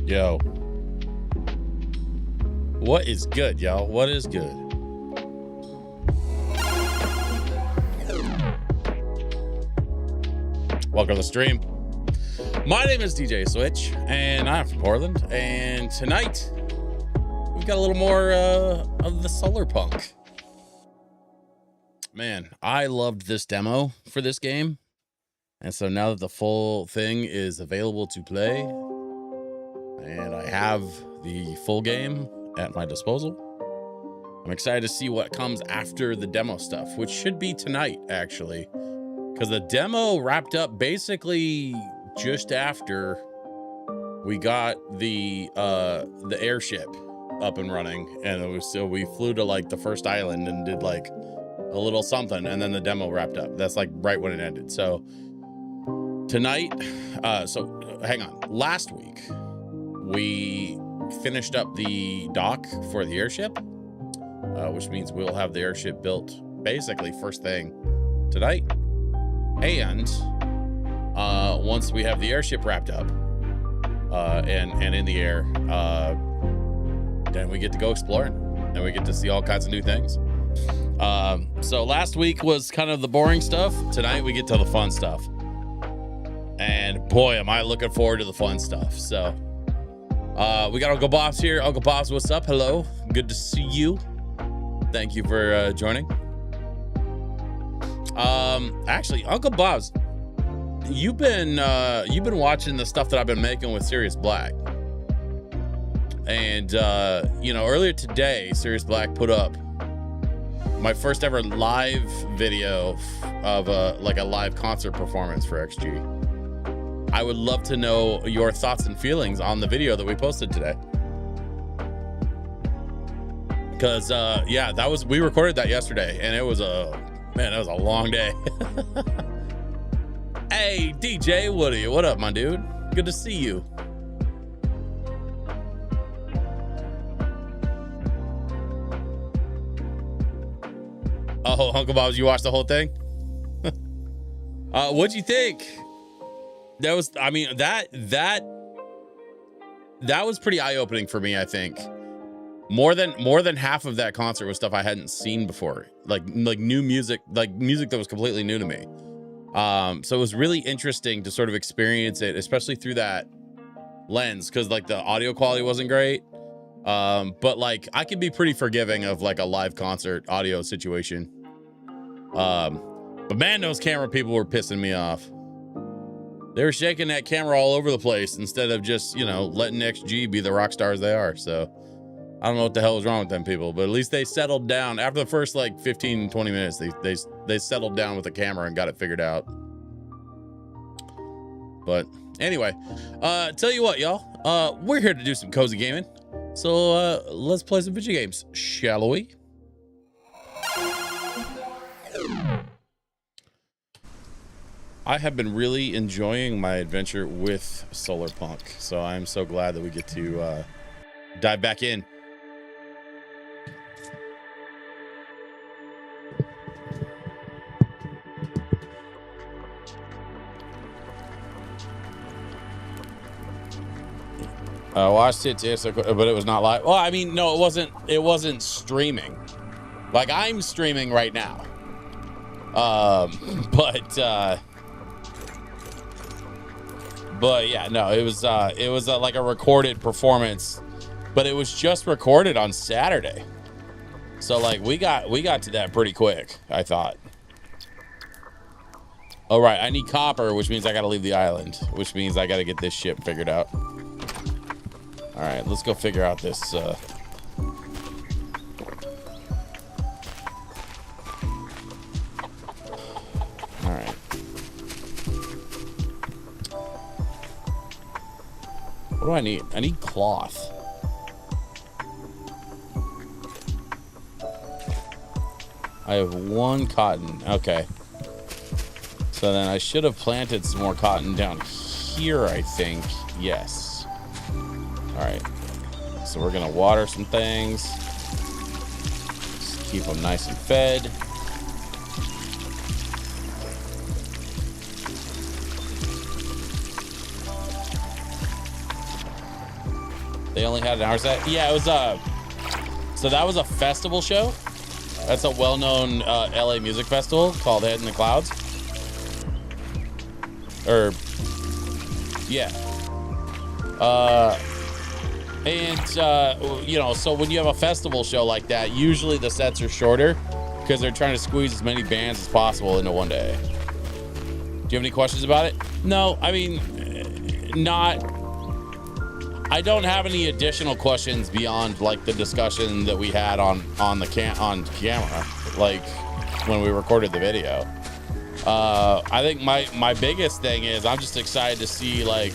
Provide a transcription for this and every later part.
Yo. What is good, y'all? What is good? Welcome to the stream. My name is DJ Switch, and I'm from Portland. And tonight, we've got a little more of the Solar Punk. Man, I loved this demo for this game. And so now that the full thing is available to play, and I have the full game at my disposal, I'm excited to see what comes after the demo stuff, which should be tonight, actually. Because the demo wrapped up basically just after we got the airship up and running, and it was, so we flew to like the first island and did like a little something, and then the demo wrapped up. That's like right when it ended. So tonight, so hang on. Last week we finished up the dock for the airship, which means we'll have the airship built basically first thing tonight. And once we have the airship wrapped up and in the air, then we get to go exploring and we get to see all kinds of new things. So last week was kind of the boring stuff. Tonight we get to the fun stuff. And boy, am I looking forward to the fun stuff. So we got Uncle Bob's here. Uncle Bob's, what's up? Hello. Good to see you. Thank you for joining. Actually, Uncle Bob's, you've been watching the stuff that I've been making with Sirius Black. And you know, earlier today, Sirius Black put up my first ever live video of like a live concert performance for XG. I would love to know your thoughts and feelings on the video that we posted today. Because yeah, we recorded that yesterday, and it was that was a long day. Hey, DJ Woody, what up, my dude? Good to see you. Oh, Uncle Bob's, you watched the whole thing? What'd you think? That was, I mean, that was pretty eye-opening for me, I think. More than half of that concert was stuff I hadn't seen before, like new music, like music that was completely new to me. So it was really interesting to sort of experience it, especially through that lens, because like the audio quality wasn't great. But like I could be pretty forgiving of like a live concert audio situation. But man, those camera people were pissing me off. They were shaking that camera all over the place instead of just, you know, letting XG be the rock stars they are. So I don't know what the hell was wrong with them people, but at least they settled down after the first like 15, 20 minutes. They settled down with the camera and got it figured out. But anyway, tell you what, y'all, we're here to do some cozy gaming. So let's play some video games, shall we? I have been really enjoying my adventure with Solar Punk, so I'm so glad that we get to dive back in. I watched it, yes, but it was not live. Well, I mean, no, it wasn't streaming. Like I'm streaming right now. But yeah, no, it was like a recorded performance, but it was just recorded on Saturday. So like we got to that pretty quick, I thought. All right, I need copper, which means I got to leave the island, which means I got to get this ship figured out. All right, let's go figure out this. All right. What do I need? I need cloth. I have one cotton. Okay. So then I should have planted some more cotton down here, I think. Yes. All right. So we're going to water some things. Just keep them nice and fed. They only had an hour set. Yeah, it was so that was a festival show. That's a well-known LA music festival called Head in the Clouds. Or yeah. You know, so when you have a festival show like that, usually the sets are shorter because they're trying to squeeze as many bands as possible into one day. Do you have any questions about it? No, I mean, I don't have any additional questions beyond like the discussion that we had on camera, like when we recorded the video. I think my biggest thing is I'm just excited to see like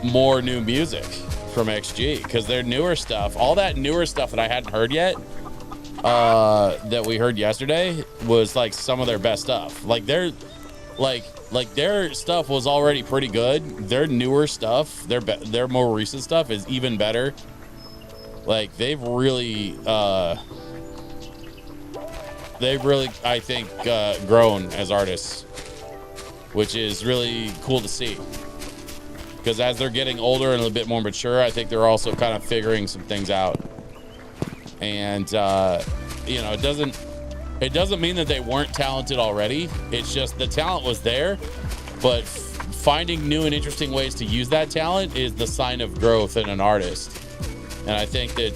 more new music from XG, because their newer stuff, all that newer stuff that I hadn't heard yet, that we heard yesterday, was like some of their best stuff. Like their stuff was already pretty good. Their newer stuff, their more recent stuff is even better. Like they've really I think grown as artists, which is really cool to see. Because as they're getting older and a little bit more mature, I think they're also kind of figuring some things out. And you know, it doesn't mean that they weren't talented already. It's just the talent was there, but finding new and interesting ways to use that talent is the sign of growth in an artist. And I think that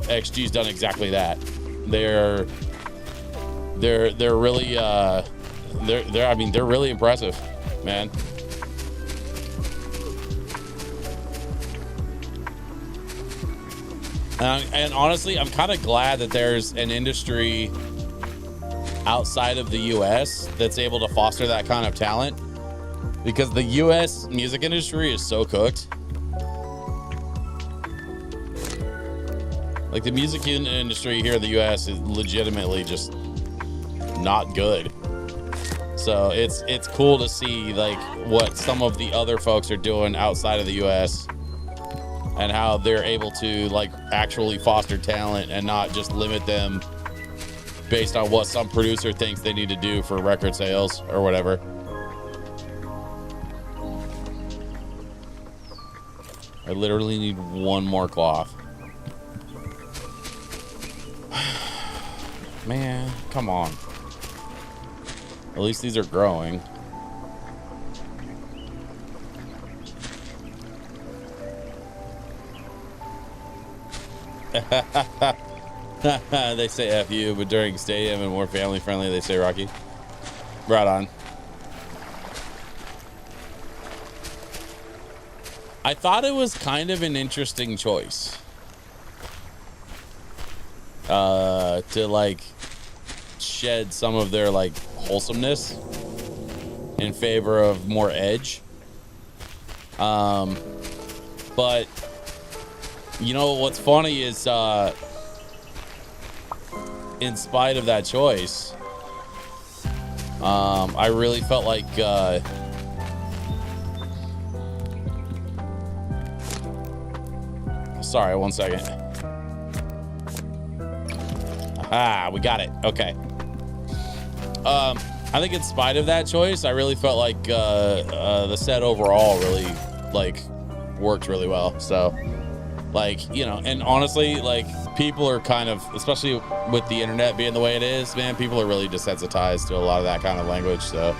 XG's done exactly that. They're really they're really impressive, man. And honestly, I'm kind of glad that there's an industry outside of the US that's able to foster that kind of talent, because the US music industry is so cooked. Like the music industry here in the US is legitimately just not good. So it's cool to see like what some of the other folks are doing outside of the US and how they're able to like actually foster talent and not just limit them based on what some producer thinks they need to do for record sales or whatever. I literally need one more cloth. Man, come on. At least these are growing. They say F you, but during stadium and more family friendly, they say Rocky. Right on. I thought it was kind of an interesting choice. To like shed some of their like wholesomeness in favor of more edge. But you know what's funny is in spite of that choice, I really felt like sorry, one second. Ah, we got it. Okay. I think in spite of that choice, I really felt like the set overall really like worked really well. So like, you know, and honestly, like people are kind of, especially with the internet being the way it is, man, people are really desensitized to a lot of that kind of language. So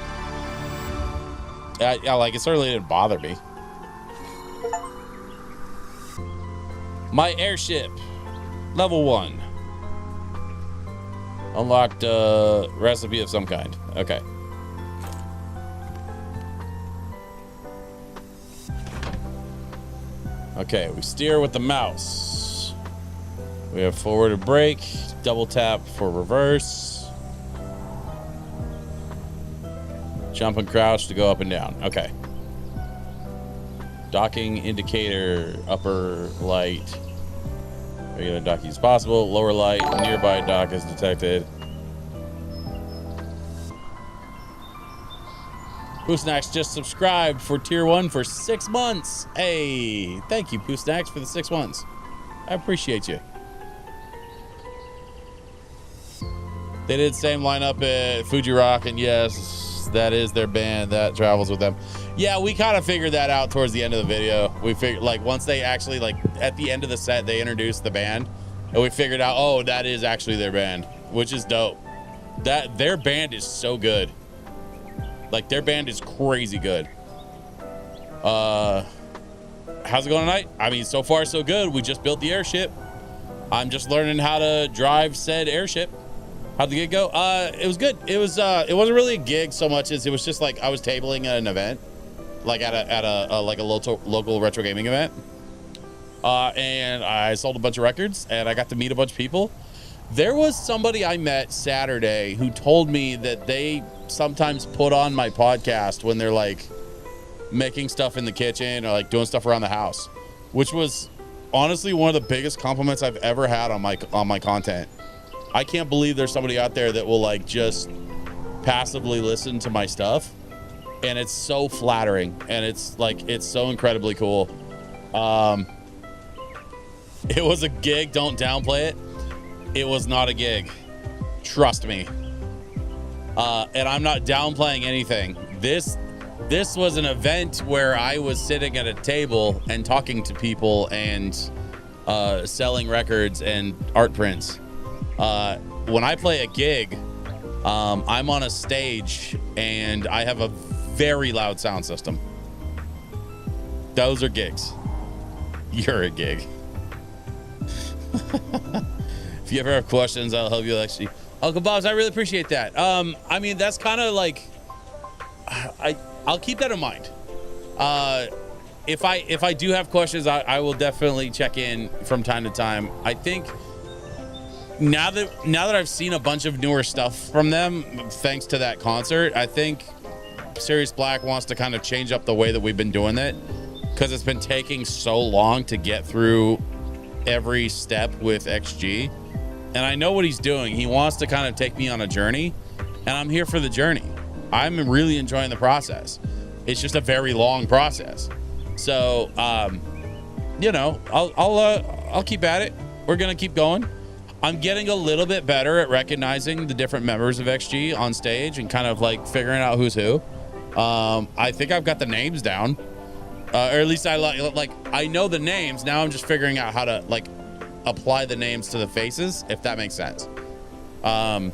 yeah, like it certainly didn't bother me. My airship, level 1. Unlocked a recipe of some kind. Okay. Okay, we steer with the mouse. We have forward to brake, double tap for reverse. Jump and crouch to go up and down. Okay. Docking indicator, upper light. Regular docking is possible. Lower light, nearby dock is detected. Poo Snacks just subscribed for tier 1 for 6 months. Hey, thank you, Poo Snacks, for the 6 months. I appreciate you. They did the same lineup at Fuji Rock, and yes, that is their band that travels with them. Yeah, we kind of figured that out towards the end of the video. We figured, like, once they actually, like, at the end of the set, they introduced the band, and we figured out, oh, that is actually their band, which is dope. That their band is so good. Like, their band is crazy good. How's it going tonight? I mean, so far so good. We just built the airship. I'm just learning how to drive said airship. How'd the gig go? It was good. It wasn't really a gig so much as it was just like I was tabling at an event, like at a local retro gaming event. And I sold a bunch of records and I got to meet a bunch of people. There was somebody I met Saturday who told me that they sometimes put on my podcast when they're like making stuff in the kitchen or like doing stuff around the house, which was honestly one of the biggest compliments I've ever had on my content. I can't believe there's somebody out there that will like just passively listen to my stuff, and it's so flattering and it's so incredibly cool. It was a gig, don't downplay it. It was not a gig, trust me. And I'm not downplaying anything. This was an event where I was sitting at a table and talking to people and selling records and art prints. When I play a gig, I'm on a stage and I have a very loud sound system. Those are gigs. You're a gig. If you ever have questions, I'll help you, Lexi. Uncle Bob's, I really appreciate that. I mean, that's kind of like, I'll keep that in mind. If I do have questions, I will definitely check in from time to time. I think now that I've seen a bunch of newer stuff from them, thanks to that concert, I think Sirius Black wants to kind of change up the way that we've been doing it, because it's been taking so long to get through every step with XG. And I know what he's doing. He wants to kind of take me on a journey, and I'm here for the journey. I'm really enjoying the process. It's just a very long process. So, you know, I'll keep at it. We're gonna keep going. I'm getting a little bit better at recognizing the different members of XG on stage and kind of like figuring out who's who. I think I've got the names down, or at least I know the names. Now I'm just figuring out how to like apply the names to the faces, if that makes sense. But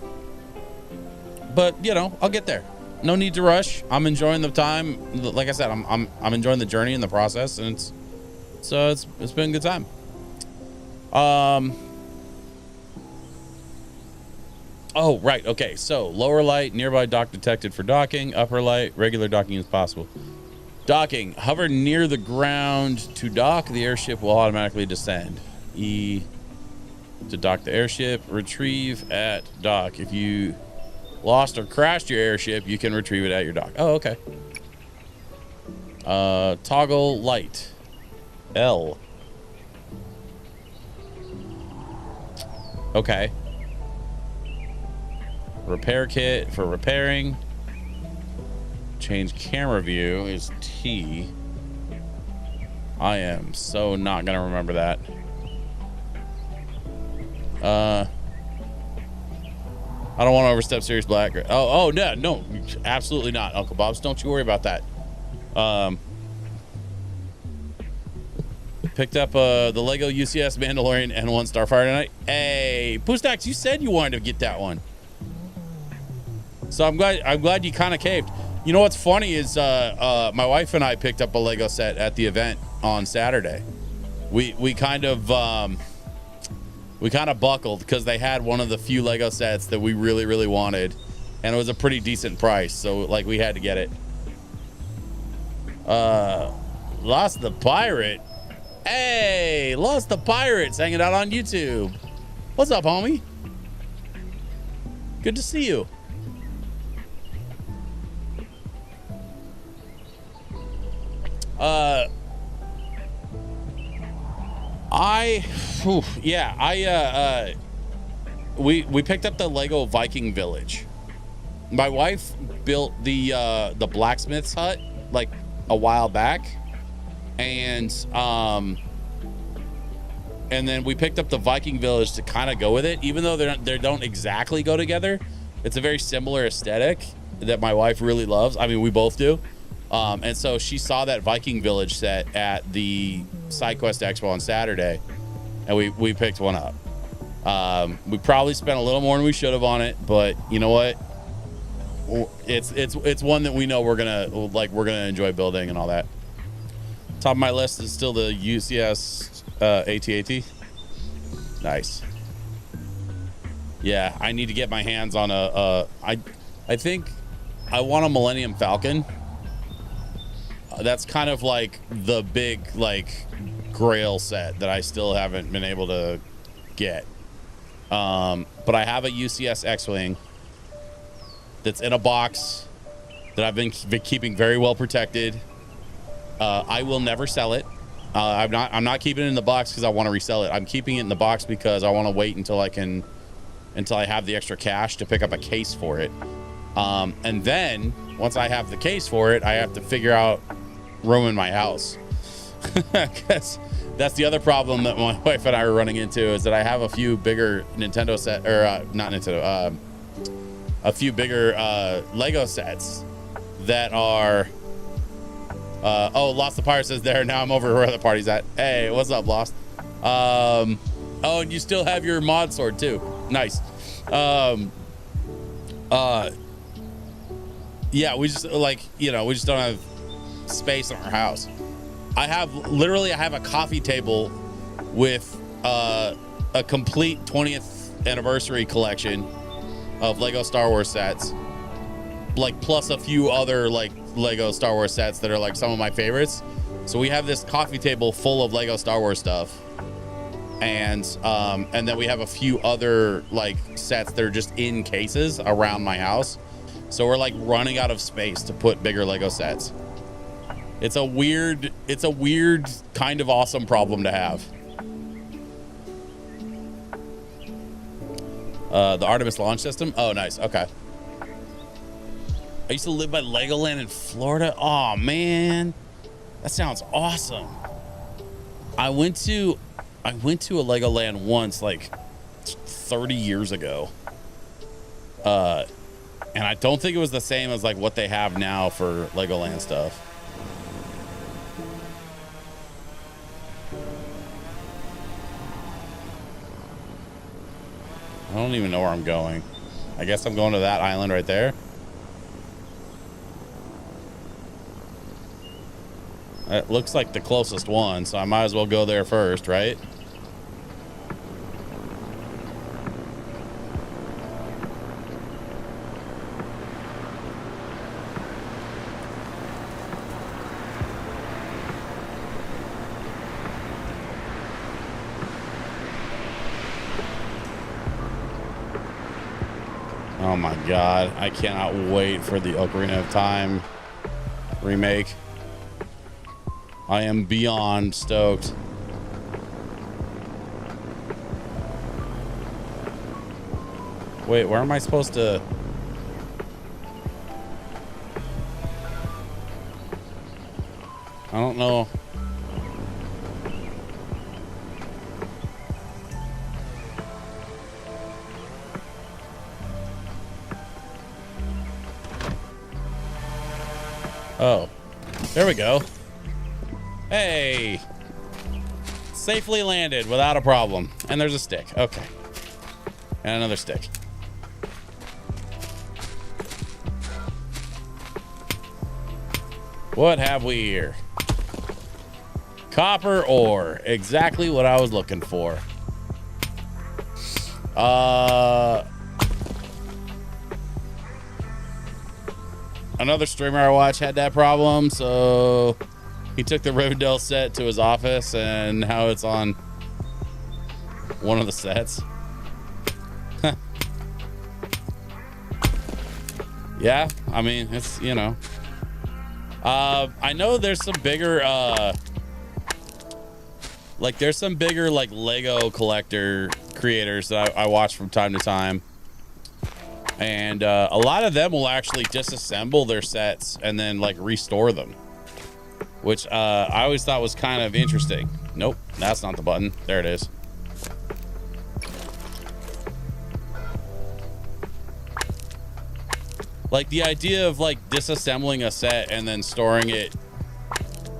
you know, I'll get there. No need to rush. I'm enjoying the time. Like I said, I'm enjoying the journey and the process, and it's been a good time. Oh, right. Okay. So lower light, nearby dock detected for docking. Upper light, regular docking is possible. Docking, hover near the ground to dock. The airship will automatically descend. E to dock the airship. Retrieve at dock. If you lost or crashed your airship, you can retrieve it at your dock. Oh, okay. Toggle light. L. Okay. Repair kit for repairing. Change camera view is T. I am so not gonna remember that. I don't want to overstep Sirius Black. Oh no, absolutely not, Uncle Bob's. Don't you worry about that. Picked up the Lego UCS Mandalorian N1 Starfighter tonight. Hey, Poostax, you said you wanted to get that one. So I'm glad you kind of caved. You know what's funny is my wife and I picked up a Lego set at the event on Saturday. We kind of buckled because they had one of the few Lego sets that we really, really wanted, and it was a pretty decent price, so like we had to get it. Lost the Pirate. Hey, Lost the Pirates hanging out on YouTube. What's up, homie? Good to see you. We picked up the Lego Viking Village. My wife built the blacksmith's hut like a while back, and then we picked up the Viking Village to kind of go with it, even though they don't exactly go together. It's a very similar aesthetic. that my wife really loves. I mean, we both do. And so she saw that Viking Village set at the SideQuest Expo on Saturday, and we picked one up. We probably spent a little more than we should have on it, but you know what? It's one that we know we're gonna enjoy building and all that. Top of my list is still the UCS AT-AT. Nice. Yeah, I need to get my hands on I think I want a Millennium Falcon. That's kind of like the big like grail set that I still haven't been able to get. But I have a UCS X-Wing that's in a box that I've been keeping very well protected. I will never sell it. I'm not keeping it in the box because I want to resell it. I'm keeping it in the box because I want to wait until I have the extra cash to pick up a case for it. And then once I have the case for it, I have to figure out room in my house. Because that's the other problem that my wife and I are running into, is that I have a few bigger Nintendo set, or not Nintendo, a few bigger Lego sets that are oh, Lost the Pirate says there. Now I'm over where the party's at. Hey, what's up, Lost? Oh, and you still have your mod sword too. Nice. Yeah, we just we just don't have space in our house. I have a coffee table with a complete 20th anniversary collection of Lego Star Wars sets, plus a few other Lego Star Wars sets that are some of my favorites. So we have this coffee table full of Lego Star Wars stuff, and then we have a few other sets that are just in cases around my house. So we're running out of space to put bigger Lego sets. It's a weird kind of awesome problem to have. The Artemis launch system. Oh, nice. Okay. I used to live by Legoland in Florida. Oh man, that sounds awesome. I went to a Legoland once, 30 years ago. And I don't think it was the same as what they have now for Legoland stuff. I don't even know where I'm going. I guess I'm going to that island right there. It looks like the closest one, so I might as well go there first, right? Oh my God, I cannot wait for the Ocarina of Time remake. I am beyond stoked. Wait, where am I supposed to? I don't know. Oh, there we go. Hey, safely landed without a problem. And there's a stick. Okay. And another stick. What have we here? Copper ore. Exactly what I was looking for. Another streamer I watch had that problem, so he took the Rivendell set to his office, and now it's on one of the sets. Yeah, I mean, it's, you know. I know there's some bigger, there's some bigger, Lego collector creators that I watch from time to time. And a lot of them will actually disassemble their sets and then, restore them. Which I always thought was kind of interesting. Nope, that's not the button. There it is. Like the idea of like disassembling a set and then storing it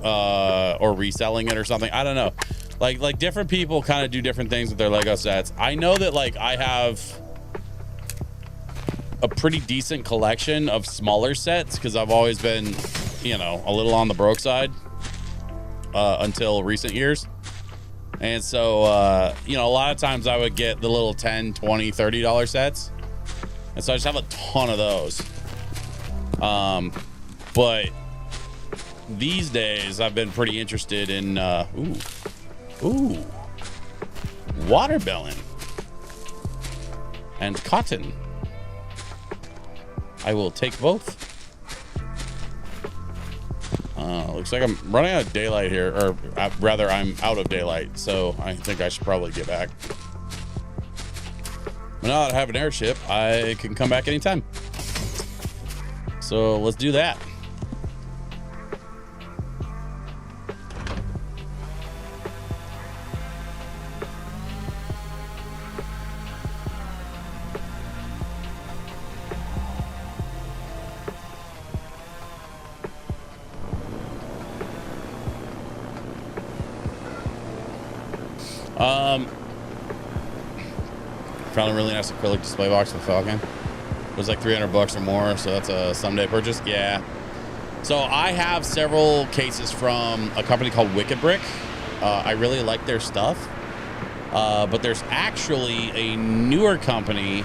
or reselling it or something. I don't know. Like different people kind of do different things with their Lego sets. I know that like I have a pretty decent collection of smaller sets because I've always been, you know, a little on the broke side until recent years. And so, you know, a lot of times I would get the little $10, $20, $30 sets. And so I just have a ton of those. But these days I've been pretty interested in, watermelon and cotton. I will take both. Looks like I'm running out of daylight here, or rather I'm out of daylight, so I think I should probably get back. But now that I have an airship, I can come back anytime. So let's do that. Found a really nice acrylic display box for Falcon. It was like $300 or more, so that's a someday purchase. Yeah. So I have several cases from a company called Wicked Brick. I really like their stuff. But there's actually a newer company.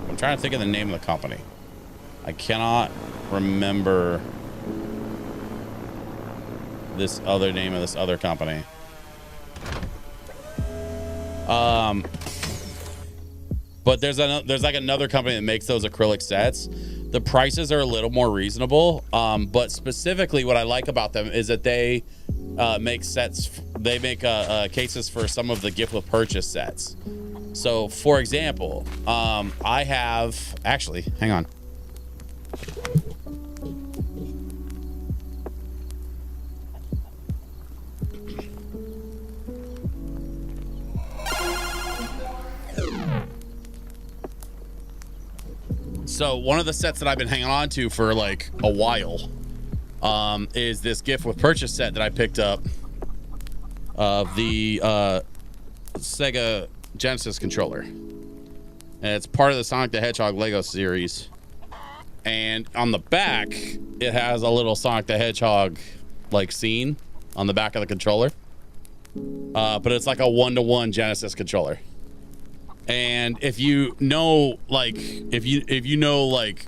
I'm trying to think of the name of the company. I cannot remember this other name of this other company. But there's like another company that makes those acrylic sets. The prices are a little more reasonable. But specifically what I like about them is that they make sets. They make cases for some of the gift with purchase sets. So for example, I have actually, hang on. So one of the sets that I've been hanging on to for like a while is this gift with purchase set that I picked up of the Sega Genesis controller. And it's part of the Sonic the Hedgehog Lego series. And on the back, it has a little Sonic the Hedgehog like scene on the back of the controller. But it's like a 1-to-1 Genesis controller. And if you know, like, if you know, like,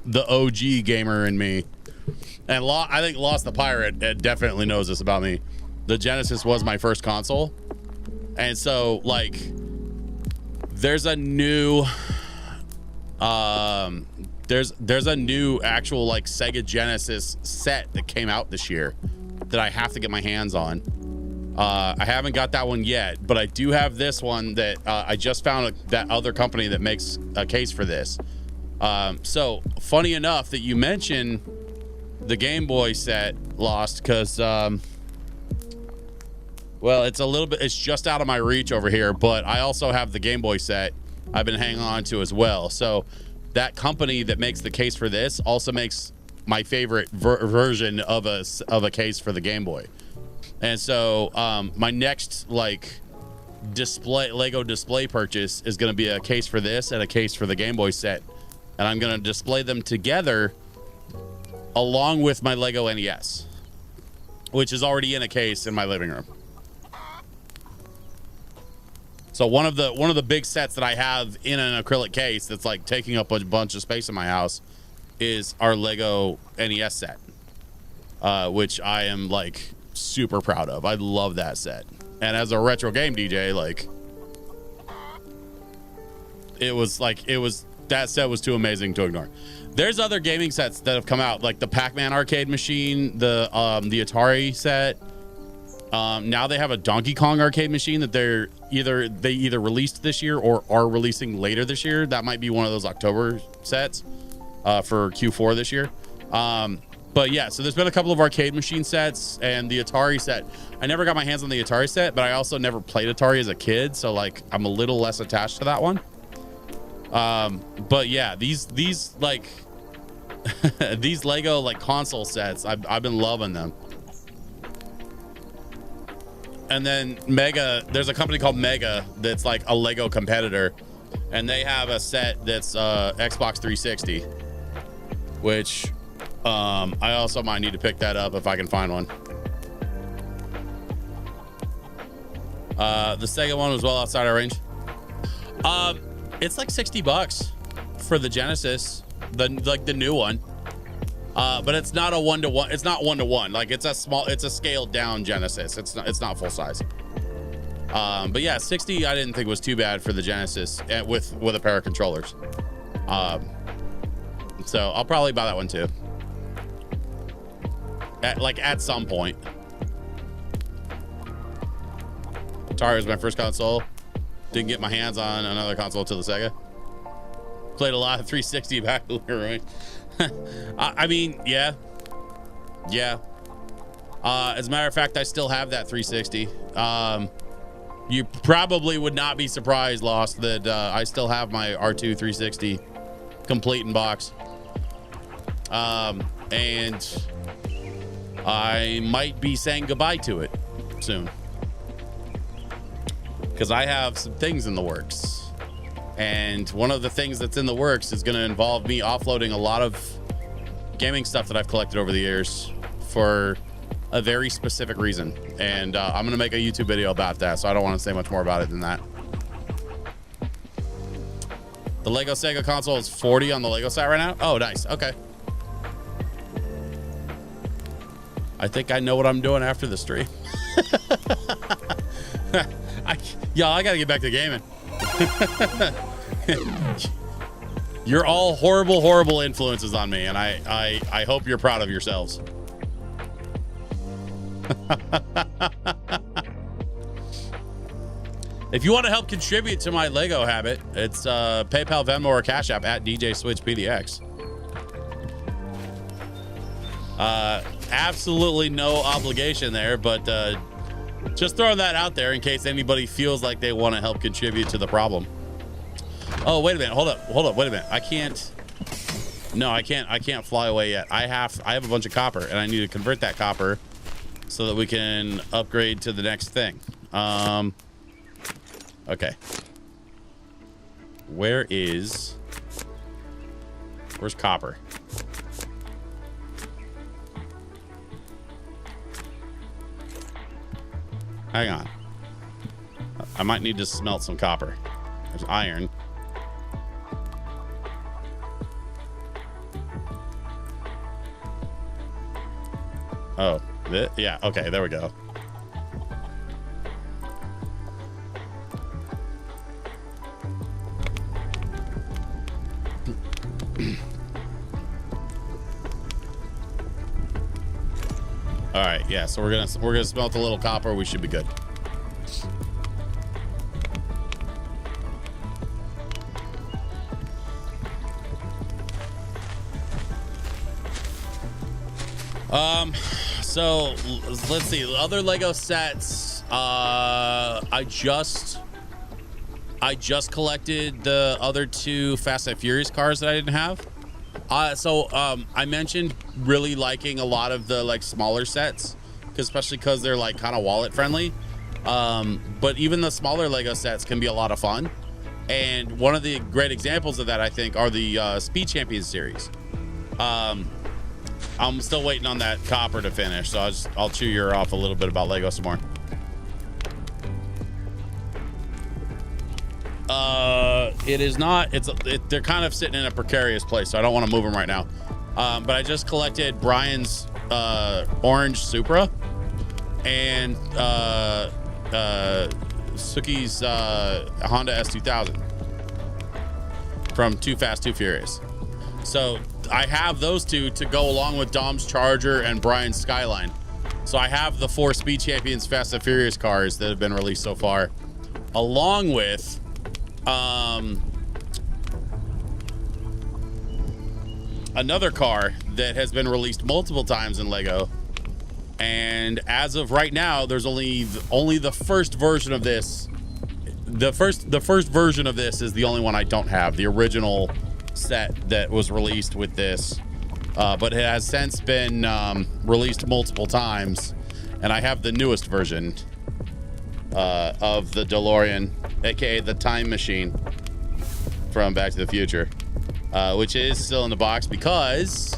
the OG gamer in me, and I think Lost the Pirate definitely knows this about me. The Genesis was my first console, and so like, there's a new, there's a new actual like Sega Genesis set that came out this year that I have to get my hands on. I haven't got that one yet, but I do have this one that I just found that other company that makes a case for this. So funny enough that you mentioned the Game Boy set, Lost, because well, it's a little bit, it's just out of my reach over here, but I also have the Game Boy set I've been hanging on to as well. So that company that makes the case for this also makes my favorite version of a case for the Game Boy. And so my next like Lego display purchase is going to be a case for this and a case for the Game Boy set, and I'm going to display them together along with my Lego NES, which is already in a case in my living room. So one of the big sets that I have in an acrylic case that's like taking up a bunch of space in my house is our Lego NES set, which I am like super proud of. I love that set. And as a retro game DJ, like that set was too amazing to ignore. There's other gaming sets that have come out, like the Pac-Man arcade machine, the Atari set. Now they have a Donkey Kong arcade machine that they either released this year or are releasing later this year. That might be one of those October sets for Q4 this year. But yeah, so there's been a couple of arcade machine sets and the Atari set. I never got my hands on the Atari set, but I also never played Atari as a kid, so like I'm a little less attached to that one. But yeah, these like these Lego like console sets, I've been loving them. And then Mega, there's a company called Mega that's like a Lego competitor, and they have a set that's Xbox 360, which I also might need to pick that up if I can find one. The Sega one was well outside our range. It's like $60 for the Genesis, the new one. But it's not a one-to-one. It's not one-to-one. Like it's a scaled down Genesis. It's not full size. But yeah, 60 I didn't think was too bad for the Genesis with a pair of controllers. So I'll probably buy that one too. At some point. Atari was my first console. Didn't get my hands on another console till the Sega. Played a lot of 360 back right. I mean, yeah. As a matter of fact, I still have that 360. You probably would not be surprised, Lost, that I still have my R2 360 complete in box. And I might be saying goodbye to it soon, because I have some things in the works. And one of the things that's in the works is going to involve me offloading a lot of gaming stuff that I've collected over the years for a very specific reason. And I'm going to make a YouTube video about that, so I don't want to say much more about it than that. The Lego Sega console is 40 on the Lego site right now. Oh, nice. Okay. I think I know what I'm doing after the stream. I got to get back to gaming. You're all horrible influences on me, and I hope you're proud of yourselves. If you want to help contribute to my Lego habit, it's PayPal, Venmo, or Cash App at DJ Switch PDX. Absolutely no obligation there, but just throwing that out there in case anybody feels like they want to help contribute to the problem. Oh, wait a minute. Hold up. Wait a minute. I can't fly away yet. I have a bunch of copper, and I need to convert that copper so that we can upgrade to the next thing. Okay. Where's copper? Hang on. I might need to smelt some copper. There's iron. Oh, yeah. Okay, there we go. All right, yeah. So we're gonna smelt a little copper. We should be good. So let's see. Other Lego sets. I just collected the other two Fast and Furious cars that I didn't have. I mentioned really liking a lot of the like smaller sets, especially because they're like kind of wallet friendly. But even the smaller Lego sets can be a lot of fun. And one of the great examples of that, I think, are the Speed Champions series. I'm still waiting on that copper to finish, so I'll chew your ear off a little bit about Lego some more. It is not. They're kind of sitting in a precarious place, so I don't want to move them right now. But I just collected Brian's orange Supra and Suki's Honda S2000 from Too Fast, Too Furious. So I have those two to go along with Dom's Charger and Brian's Skyline. So I have the 4 Speed Champions Fast and Furious cars that have been released so far, along with another car that has been released multiple times in Lego. And as of right now, there's only the first version of this the first version of this is the only one I don't have. The original set that was released with this, but it has since been released multiple times, and I have the newest version of the DeLorean, aka the Time Machine from Back to the Future, which is still in the box because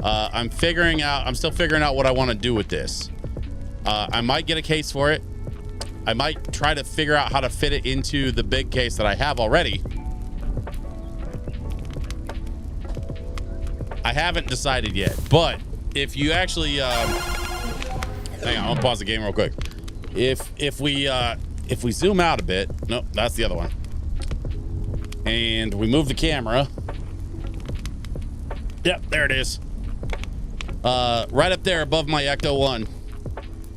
I'm still figuring out what I want to do with this. I might get a case for it. I might try to figure out how to fit it into the big case that I have already. I haven't decided yet, but if you actually hang on, I'll pause the game real quick. If we zoom out a bit, nope, that's the other one, and we move the camera, yep, there it is, right up there above my Ecto 1.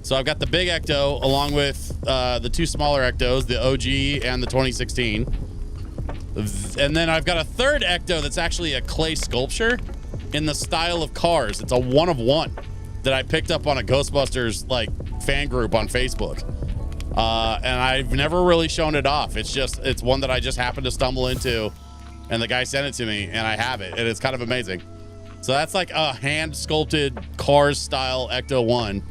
So I've got the big Ecto along with the two smaller Ectos, the OG and the 2016. And then I've got a third Ecto that's actually a clay sculpture in the style of Cars. It's a 1 of 1 that I picked up on a Ghostbusters like fan group on Facebook. And I've never really shown it off. It's one that I just happened to stumble into, and the guy sent it to me, and I have it, and it's kind of amazing. So that's like a hand sculpted Cars style Ecto 1.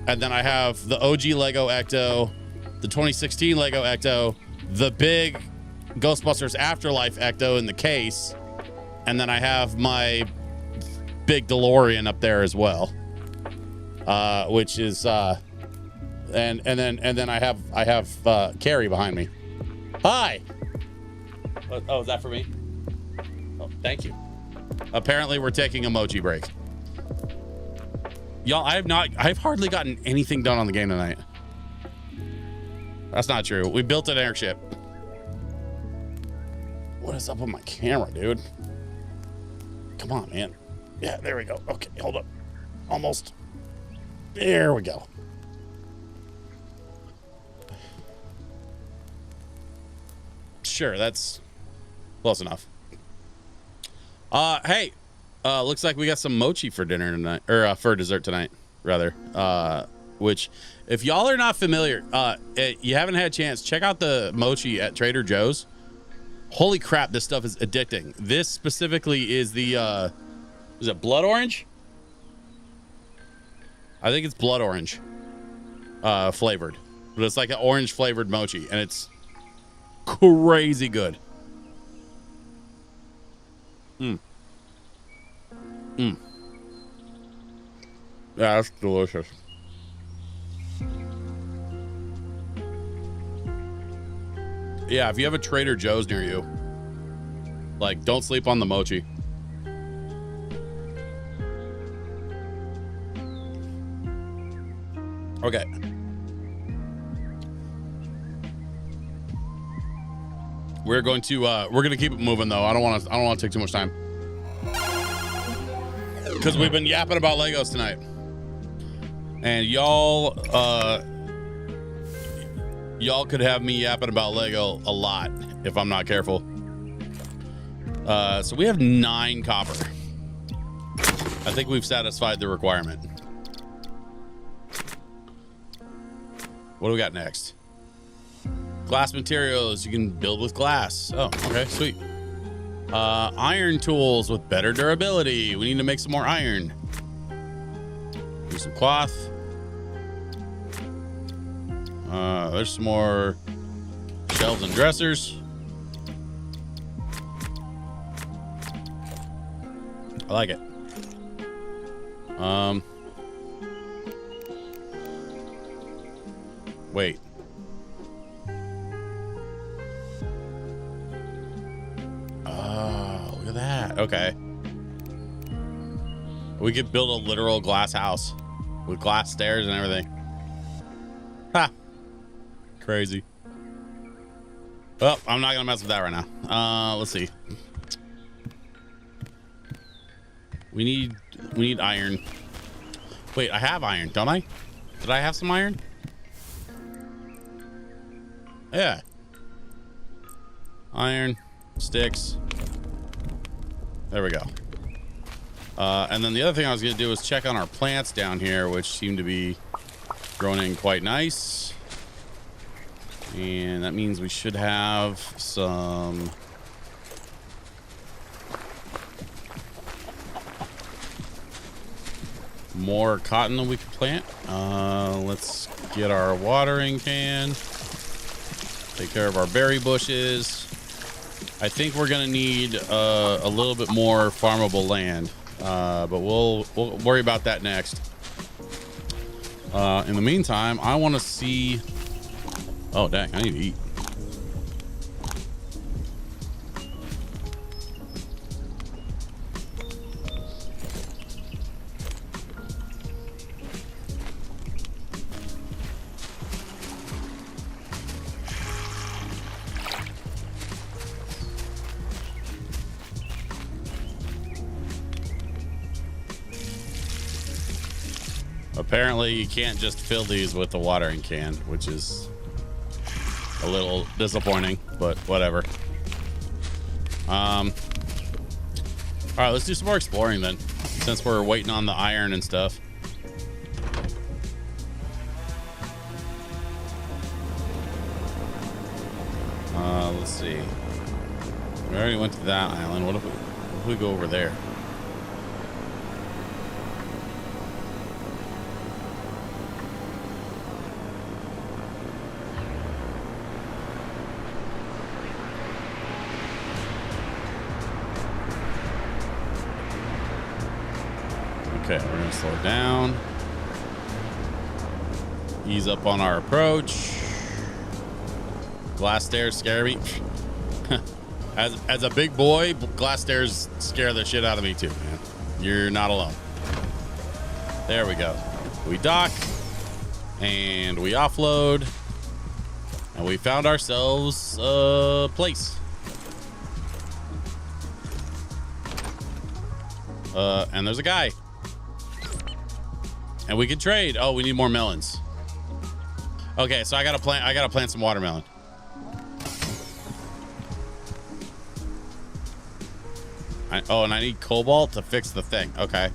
And then I have the OG Lego Ecto, the 2016 Lego Ecto, the big Ghostbusters Afterlife Ecto in the case, and then I have my big DeLorean up there as well, which is and then I have Carrie behind me. Hi. Oh, is that for me? Oh, thank you. Apparently, we're taking a mochi break. Y'all, I've hardly gotten anything done on the game tonight. That's not true. We built an airship. What is up with my camera, dude? Come on, man. Yeah, there we go. Okay, hold up. Almost. There we go. Sure, that's close enough. Hey. Looks like we got some mochi for dinner tonight, or for dessert tonight, rather. Which, if y'all are not familiar, you haven't had a chance, check out the mochi at Trader Joe's. Holy crap, this stuff is addicting. This specifically is the, is it blood orange? I think it's blood orange flavored, but it's like an orange flavored mochi, and it's crazy good. Yeah, that's delicious. Yeah, if you have a Trader Joe's near you, like, don't sleep on the mochi. Okay. We're going to keep it moving though. I don't want to take too much time, because we've been yapping about Legos tonight, and y'all could have me yapping about Lego a lot if I'm not careful. So we have 9 copper. I think we've satisfied the requirement. What do we got next? Glass materials. You can build with glass. Oh, okay, sweet. Iron tools with better durability. We need to make some more iron. Use some cloth. There's some more shelves and dressers. I like it. Wait. Oh, look at that. Okay. We could build a literal glass house with glass stairs and everything. Ha! Crazy. Well, I'm not gonna mess with that right now. Let's see. We need iron. Wait, I have iron, don't I? Did I have some iron? Yeah. Iron, sticks. There we go. And then the other thing I was going to do is check on our plants down here, which seem to be growing in quite nice. And that means we should have some more cotton that we can plant. Let's get our watering can. Take care of our berry bushes. I think we're gonna need a little bit more farmable land, but we'll worry about that next. In the meantime, I want to see. Oh dang! I need to eat. Apparently, you can't just fill these with the watering can, which is a little disappointing, but whatever. All right, let's do some more exploring then, since we're waiting on the iron and stuff. Let's see. We already went to that island. What if we go over there? Okay, we're gonna slow down. Ease up on our approach. Glass stairs scare me. As a big boy, glass stairs scare the shit out of me too, man. You're not alone. There we go. We dock and we offload and we found ourselves a place. And there's a guy. And we can trade. Oh, we need more melons. Okay, so I gotta plant some watermelon. And I need cobalt to fix the thing. Okay.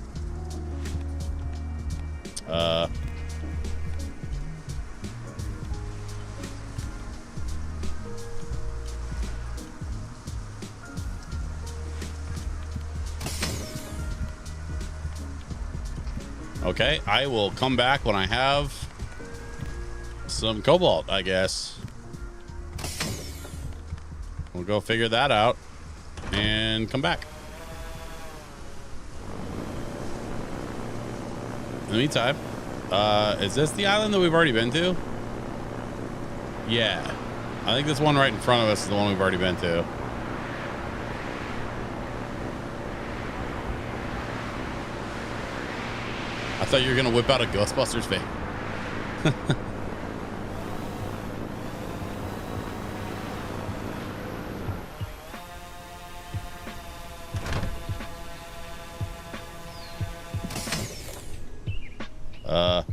Okay, I will come back when I have some cobalt, I guess. We'll go figure that out and come back. In the meantime, is this the island that we've already been to? Yeah. I think this one right in front of us is the one we've already been to. I thought you were going to whip out a Ghostbusters fan.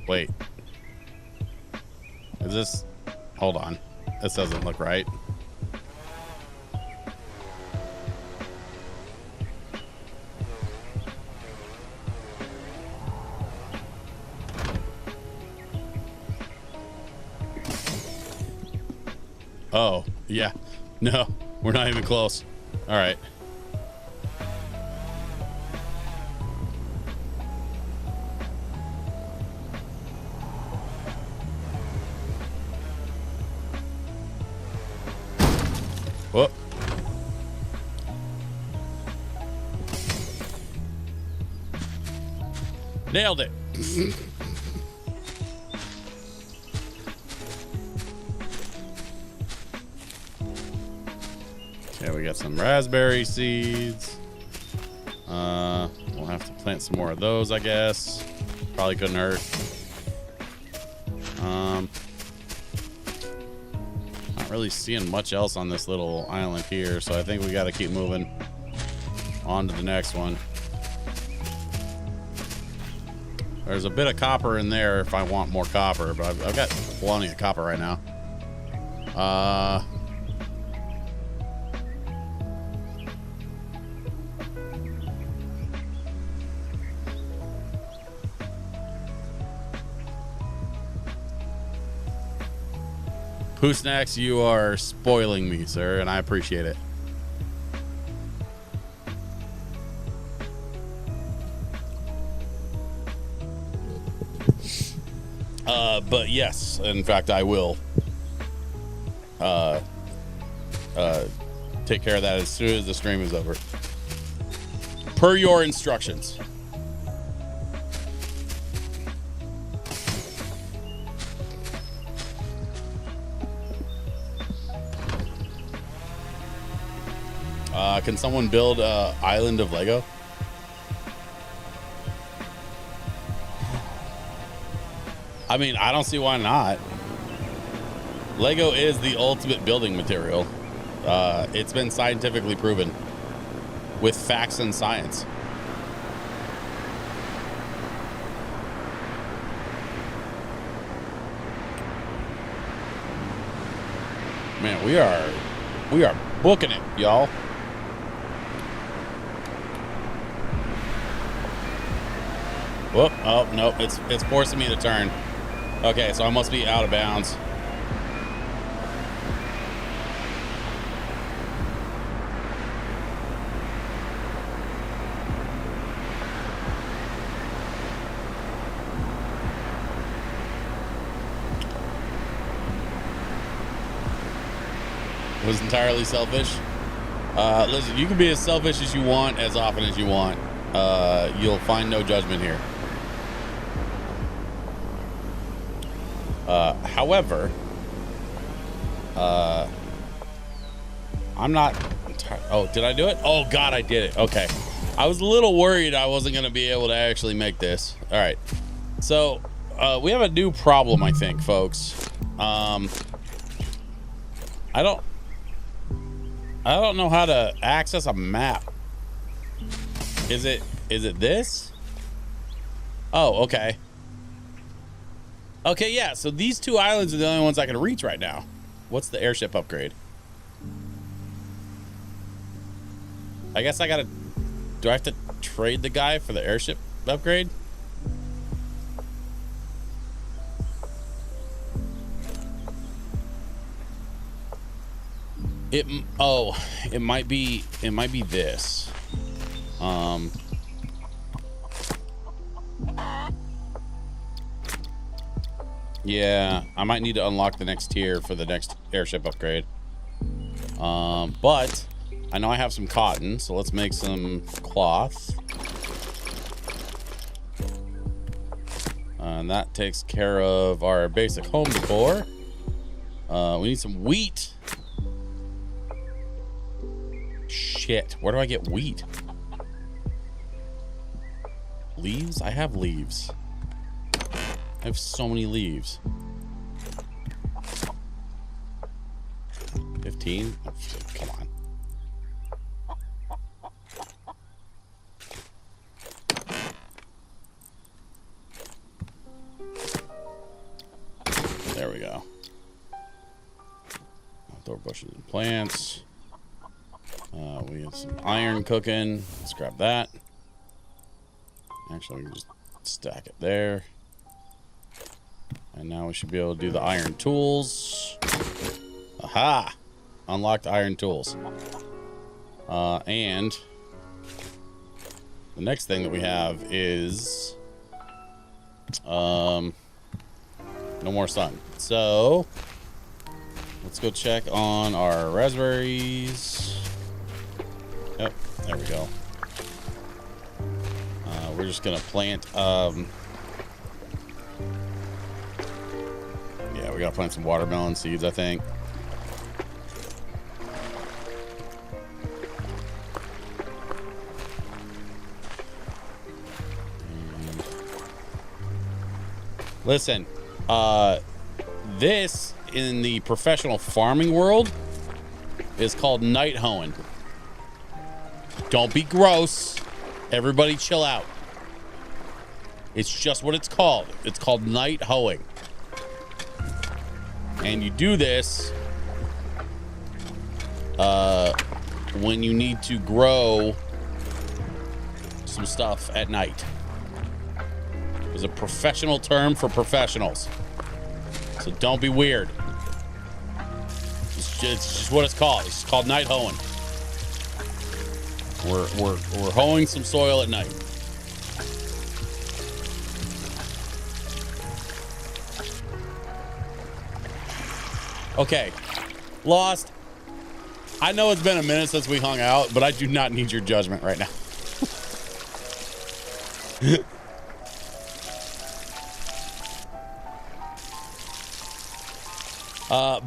Wait. Is this... Hold on. This doesn't look right. Oh, yeah. No, we're not even close. All right. Whoop. Nailed it. Okay, we got some raspberry seeds. We'll have to plant some more of those, I guess. Probably couldn't hurt. Not really seeing much else on this little island here, so I think we got to keep moving on to the next one. There's a bit of copper in there if I want more copper, but I've got plenty of copper right now. Poo Snacks, you are spoiling me, sir, and I appreciate it. But yes, in fact, I will take care of that as soon as the stream is over. Per your instructions. Can someone build an island of Lego? I mean, I don't see why not. Lego is the ultimate building material. It's been scientifically proven with facts and science. Man, we are booking it, y'all. Whoop, oh, no, it's forcing me to turn. Okay, so I must be out of bounds. It was entirely selfish. Listen, you can be as selfish as you want, as often as you want. You'll find no judgment here. However, I'm not. Oh, did I do it? Oh God, I did it. Okay, I was a little worried I wasn't going to be able to actually make this. All right, so we have a new problem, I think, folks. I don't know how to access a map. Is it this? Oh, okay. Okay, yeah, so these two islands are the only ones I can reach right now. What's the airship upgrade? I guess I gotta... Do I have to trade the guy for the airship upgrade? It might be this. Yeah, I might need to unlock the next tier for the next airship upgrade. But I know I have some cotton, so let's make some cloth. And that takes care of our basic home decor. We need some wheat. Shit, where do I get wheat? Leaves? I have leaves. I have so many leaves. 15? Oh, come on. There we go. Outdoor bushes and plants. We have some iron cooking. Let's grab that. Actually, we can just stack it there. And now we should be able to do the iron tools. Aha! Unlocked iron tools. And the next thing that we have is no more sun. So let's go check on our raspberries. Yep, there we go. We're just gonna plant yeah, we gotta plant some watermelon seeds, I think. And listen, this in the professional farming world is called night hoeing. Don't be gross. Everybody chill out. It's just what it's called. It's called night hoeing. And you do this when you need to grow some stuff at night. It's a professional term for professionals. So don't be weird. just what it's called. It's called night hoeing. We're hoeing some soil at night. Okay, Lost. I know it's been a minute since we hung out, but I do not need your judgment right now.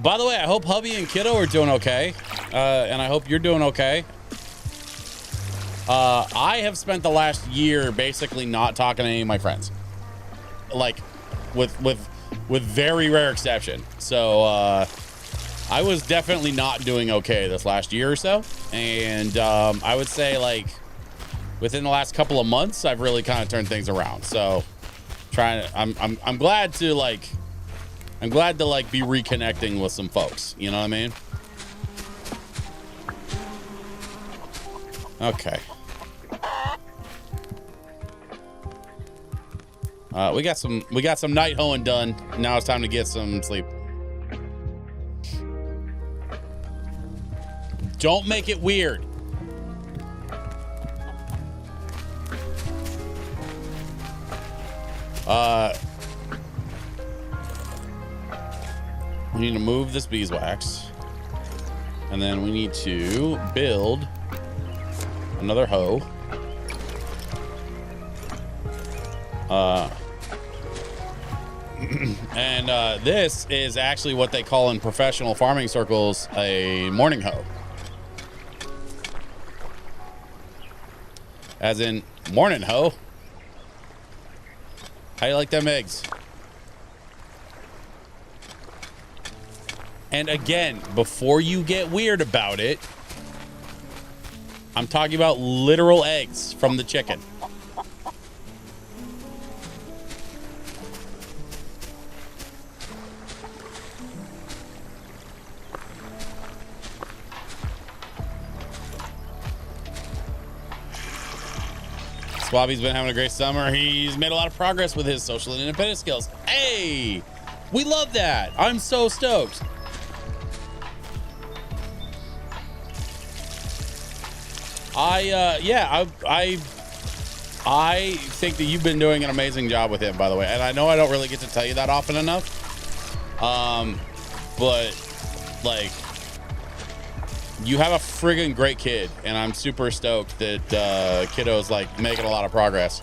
By the way, I hope hubby and kiddo are doing okay. And I hope you're doing okay. I have spent the last year basically not talking to any of my friends. Like, with very rare exception. So, I was definitely not doing okay this last year or so. And, I would say, like, within the last couple of months, I've really kind of turned things around. So, I'm glad to, like, be reconnecting with some folks. You know what I mean? Okay. We got some night hoeing done. Now it's time to get some sleep. Don't make it weird. We need to move this beeswax, and then we need to build another hoe. And this is actually what they call in professional farming circles a morning hoe. As in, morning hoe. How you like them eggs? And again, before you get weird about it, I'm talking about literal eggs from the chicken. Swabby's been having a great summer. He's made a lot of progress with his social and independent skills. Hey, we love that. I'm so stoked. I think that you've been doing an amazing job with him, by the way. And I know I don't really get to tell you that often enough. But like, you have a friggin' great kid, and I'm super stoked that kiddo's like making a lot of progress.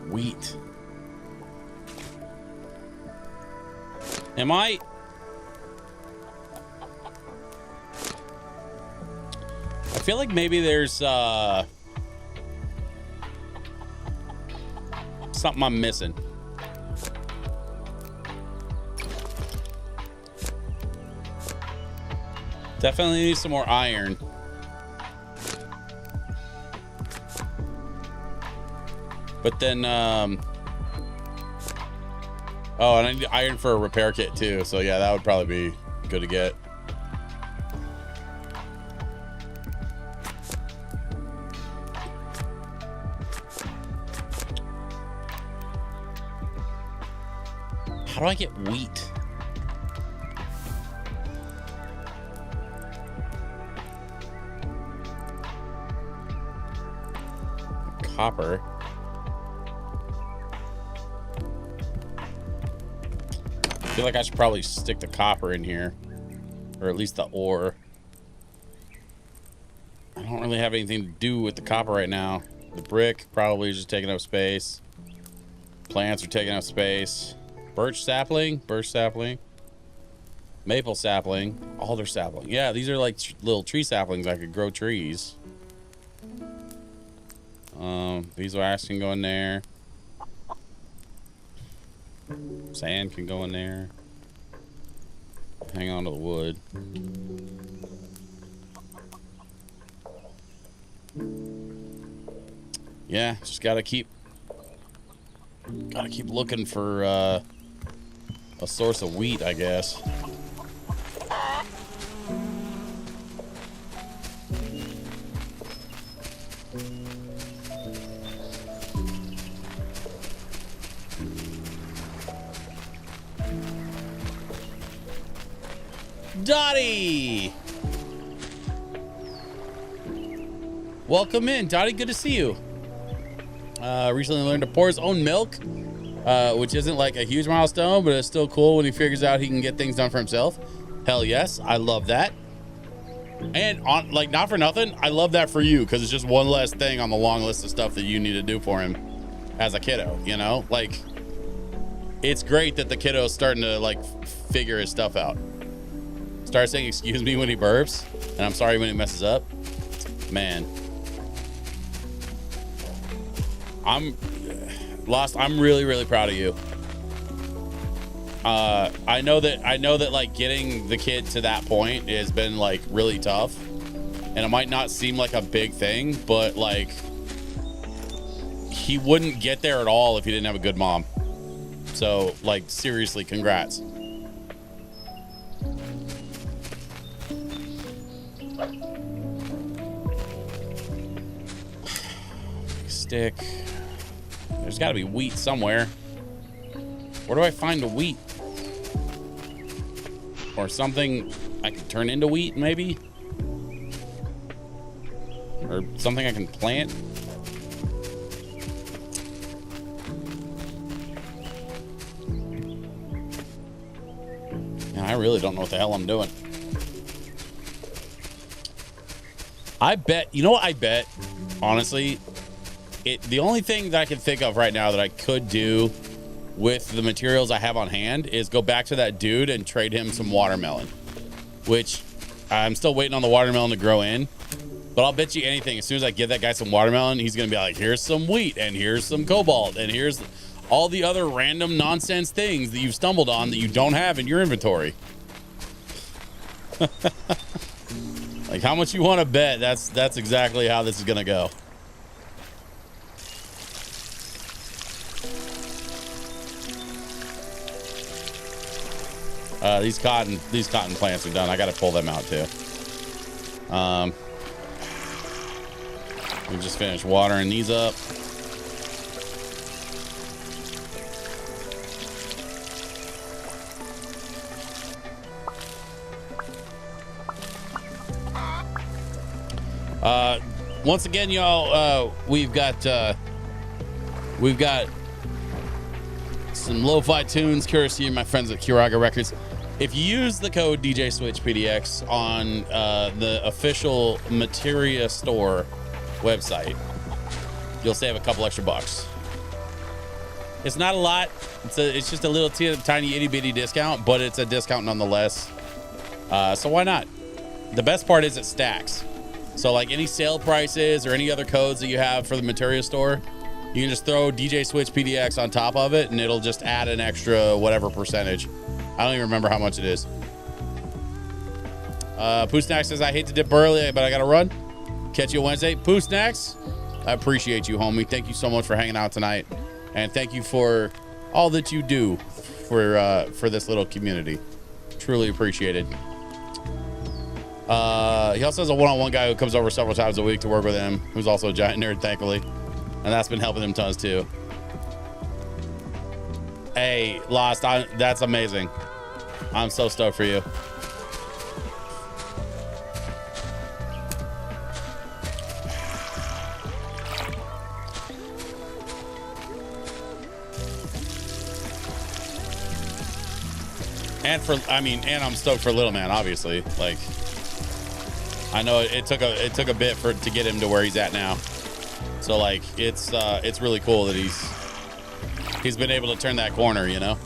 Wheat. Am I? I feel like maybe there's something I'm missing. Definitely need some more iron. But then, oh, and I need iron for a repair kit too. So yeah, that would probably be good to get. How do I get wheat? Copper. I feel like I should probably stick the copper in here, or at least the ore. I don't really have anything to do with the copper right now. The brick probably is just taking up space. Plants are taking up space. Birch sapling, maple sapling, alder sapling. Yeah, these are like little tree saplings. I could grow trees. Beeswax can go in there. Sand can go in there. Hang on to the wood. Yeah, just gotta keep Gotta keep looking for a source of wheat, I guess. Dottie! Welcome in, Dottie. Good to see you. Recently learned to pour his own milk, which isn't like a huge milestone, but it's still cool when he figures out he can get things done for himself. Hell yes, I love that. And on, like, not for nothing, I love that for you, because it's just one less thing on the long list of stuff that you need to do for him as a kiddo, you know? Like, it's great that the kiddo's starting to, like, figure his stuff out. Start saying excuse me when he burps, and I'm sorry when he messes up. Man. I'm really, really proud of you. I know that like getting the kid to that point has been like really tough, and it might not seem like a big thing, but like he wouldn't get there at all if he didn't have a good mom. So like seriously, congrats. Stick. There's got to be wheat somewhere. Where do I find the wheat? Or something I can turn into wheat, maybe? Or something I can plant? Man, I really don't know what the hell I'm doing. I bet, you know what I bet, honestly? The only thing that I can think of right now that I could do with the materials I have on hand is go back to that dude and trade him some watermelon, which I'm still waiting on the watermelon to grow in, but I'll bet you anything, as soon as I give that guy some watermelon, he's going to be like, here's some wheat and here's some cobalt and here's all the other random nonsense things that you've stumbled on that you don't have in your inventory. Like how much you want to bet, that's exactly how this is going to go. These cotton plants are done. I got to pull them out too. We just finished watering these up. Once again, y'all, we've got some lo-fi tunes courtesy of my friends at Kiraga Records. If you use the code DJ Switch PDX on the official Materia Store website, you'll save a couple extra bucks. It's not a lot. It's just a little tiny itty bitty discount, but it's a discount nonetheless. So why not? The best part is it stacks. So like any sale prices or any other codes that you have for the Materia Store, you can just throw DJ Switch PDX on top of it and it'll just add an extra whatever percentage. I don't even remember how much it is. Pooh Snacks says, I hate to dip early, but I got to run. Catch you Wednesday. Pooh Snacks, I appreciate you, homie. Thank you so much for hanging out tonight. And thank you for all that you do for this little community. Truly appreciated. He also has a one-on-one guy who comes over several times a week to work with him, who's also a giant nerd, thankfully. And that's been helping him tons too. Hey, Lost, that's amazing. I'm so stoked for you. And I'm stoked for Little Man, obviously. Like, I know it took a bit to get him to where he's at now. So like, it's really cool that he's been able to turn that corner, you know.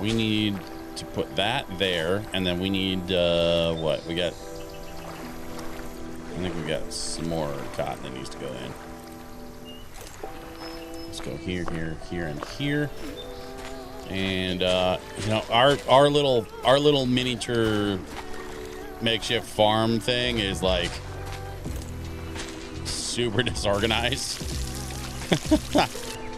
We need to put that there, and then we need what we got. I think we got some more cotton that needs to go in. Let's go here, here, here, and here. And you know, our little miniature makeshift farm thing is like super disorganized.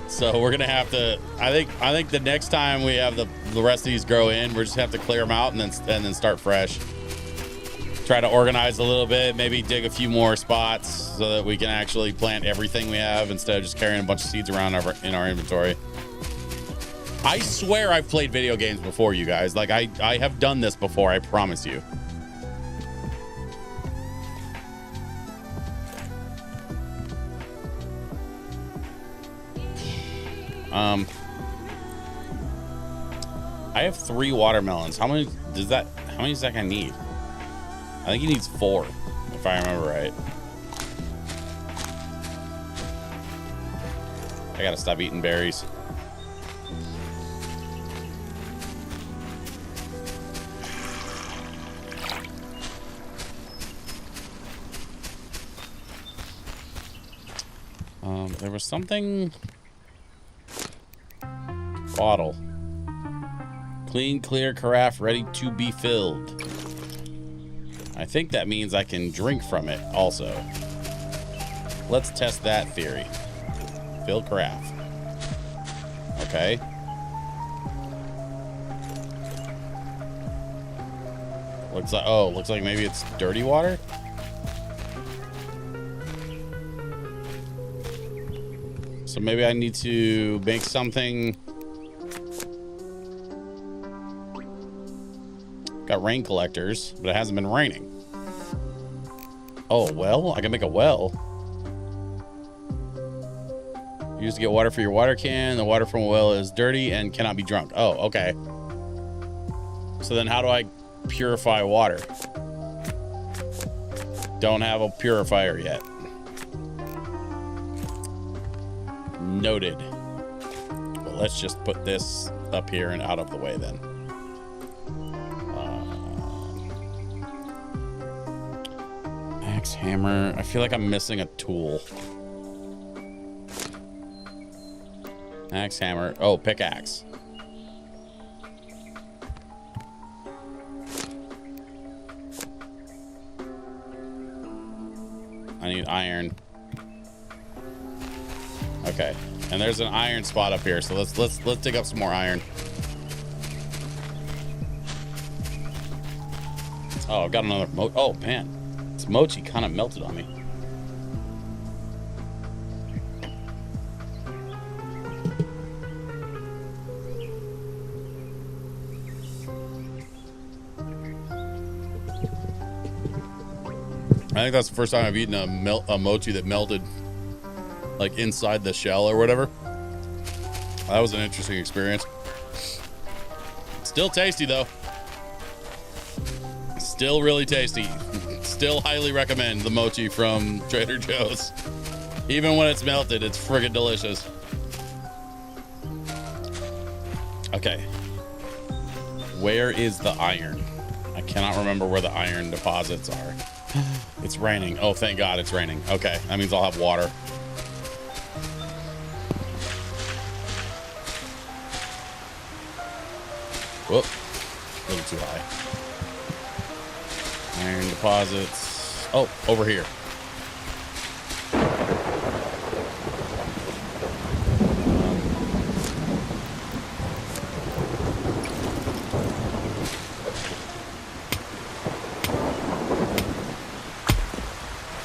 So we're gonna have to. I think the next time we have the rest of these grow in, we're just have to clear them out and then start fresh. Try to organize a little bit, maybe dig a few more spots so that we can actually plant everything we have instead of just carrying a bunch of seeds around in our inventory. I swear I've played video games before, you guys. Like I have done this before, I promise you. I have 3 watermelons. How many does that guy need? I think he needs 4, if I remember right. I gotta stop eating berries. There was something. Bottle. Clean, clear carafe ready to be filled. I think that means I can drink from it also. Let's test that theory. Fill carafe. Okay. Looks like maybe it's dirty water. So maybe I need to make something. Got rain collectors, but it hasn't been raining. Oh, well, I can make a well. Use to get water for your water can. The water from a well is dirty and cannot be drunk. Oh, okay. So then how do I purify water? Don't have a purifier yet. Noted. Well, let's just put this up here and out of the way then. Axe, hammer. I feel like I'm missing a tool. Axe, hammer. Oh, pickaxe. I need iron. Okay, and there's an iron spot up here, so let's dig up some more iron. Oh, I've got another oh man, this mochi kind of melted on me. I think that's the first time I've eaten a mochi that melted like inside the shell or whatever. That was an interesting experience. Still tasty though. Still really tasty. Still highly recommend the mochi from Trader Joe's. Even when it's melted, it's friggin' delicious. Okay. Where is the iron? I cannot remember where the iron deposits are. It's raining. Oh, thank God it's raining. Okay, that means I'll have water. Whoop. A little too high. Iron deposits. Oh, over here.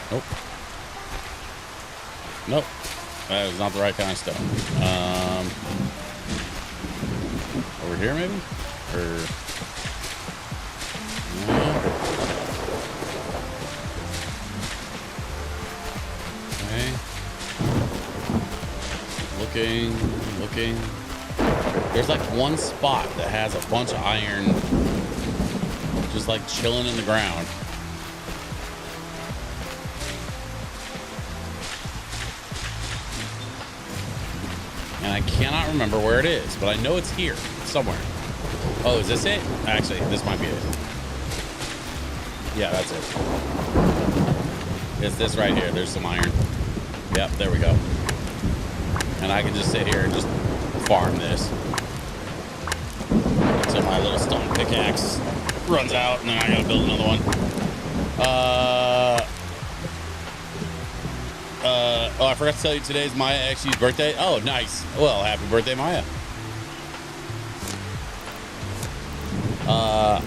Nope. Nope. That is not the right kind of stuff. Over here, maybe? Or... no. Okay. Looking. There's like one spot that has a bunch of iron just like chilling in the ground. And I cannot remember where it is, but I know it's here somewhere. Oh, is this it? Actually, this might be it. Yeah, that's it. It's this right here. There's some iron. Yep, there we go. And I can just sit here and just farm this until my little stone pickaxe runs out, and then I gotta build another one. Oh, I forgot to tell you, today's Maya XG's birthday. Oh, nice. Well, happy birthday, Maya.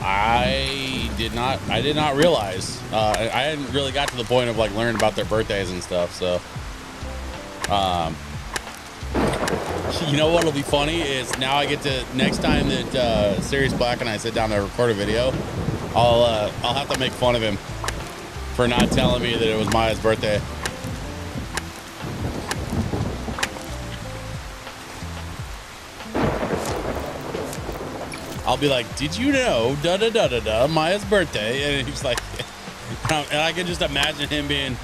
I did not realize. I hadn't really got to the point of like learning about their birthdays and stuff. So, you know what'll be funny is now I get to, next time that Sirius Black and I sit down to record a video, I'll have to make fun of him for not telling me that it was Maya's birthday. I'll be like, did you know, da-da-da-da-da, Maya's birthday? And he's like, and I can just imagine him being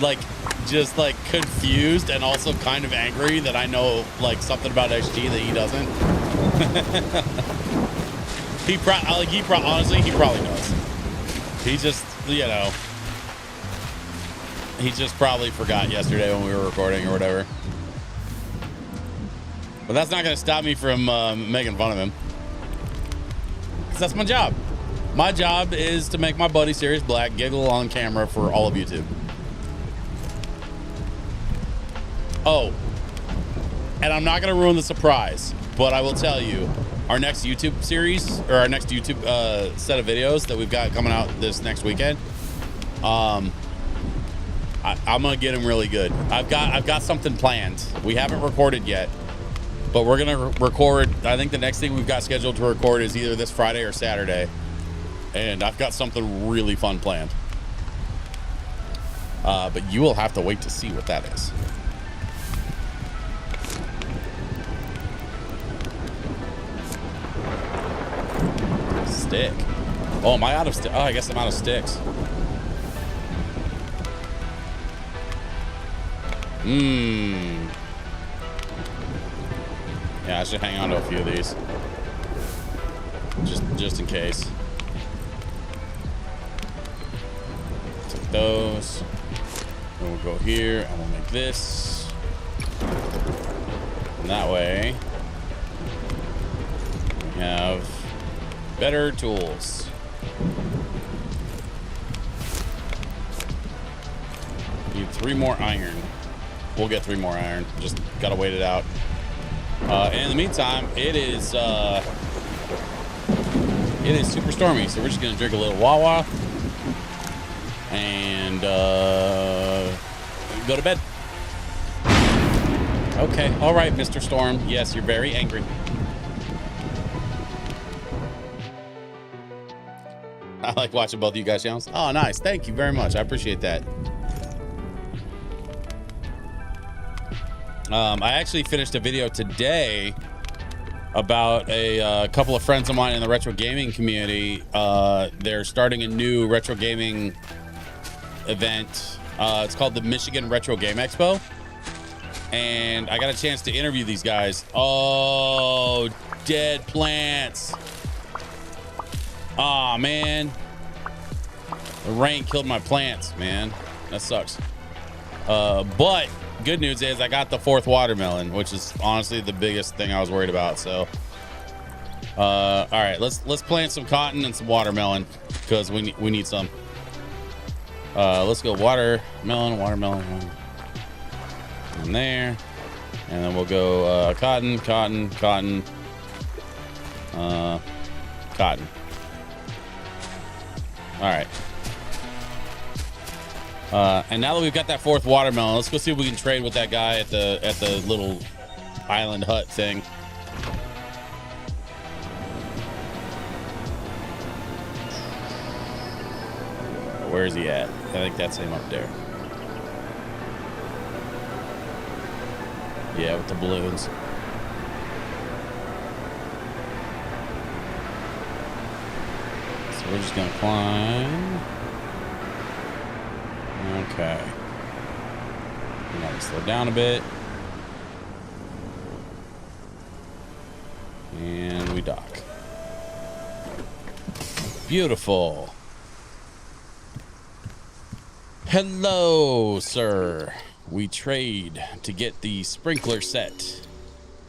like, just like confused and also kind of angry that I know like something about XG that he doesn't. Honestly, he probably knows. He just, you know, he just probably forgot yesterday when we were recording or whatever. But that's not going to stop me from making fun of him. That's my job. My job is to make my buddy Sirius Black giggle on camera for all of YouTube. Oh, and I'm not going to ruin the surprise, but I will tell you, our next YouTube series, or our next YouTube set of videos that we've got coming out this next weekend, I'm going to get them really good. I've got something planned. We haven't recorded yet. But we're going to record, I think the next thing we've got scheduled to record is either this Friday or Saturday. And I've got something really fun planned. But you will have to wait to see what that is. Stick. Oh, am I out of sticks? Oh, I guess I'm out of sticks. Yeah, I should hang on to a few of these. Just in case. Take those. And we'll go here and we'll make this. And that way we have better tools. Need 3 more iron. We'll get 3 more iron. Just gotta wait it out. In the meantime, it is super stormy, so we're just gonna drink a little Wawa and go to bed. Okay, all right, Mr. Storm. Yes, you're very angry. I like watching both of you guys' channels. Oh, nice. Thank you very much. I appreciate that. I actually finished a video today about a couple of friends of mine in the retro gaming community. They're starting a new retro gaming event. It's called the Michigan Retro Game Expo. And I got a chance to interview these guys. Oh, dead plants. Aw, man. The rain killed my plants, man. That sucks. But good news is I got the 4th watermelon, which is honestly the biggest thing I was worried about. So, all right, let's plant some cotton and some watermelon because we need some. Let's go watermelon in there, and then we'll go cotton. All right. And now that we've got that 4th watermelon, let's go see if we can trade with that guy at the little island hut thing. Where is he at? I think that's him up there. Yeah, with the balloons. So we're just gonna climb. Okay. Now we slow down a bit. And we dock. Beautiful. Hello, sir. We trade to get the sprinkler set.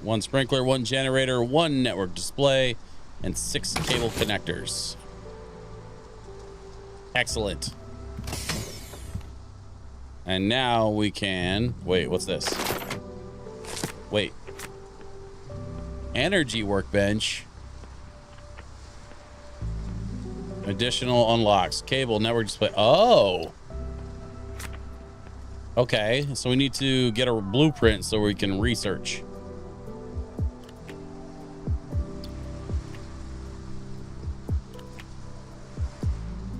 1 sprinkler, 1 generator, 1 network display, and 6 cable connectors. Excellent. And now we can... Wait, what's this? Wait. Energy workbench. Additional unlocks. Cable, network display. Oh! Okay, so we need to get a blueprint so we can research.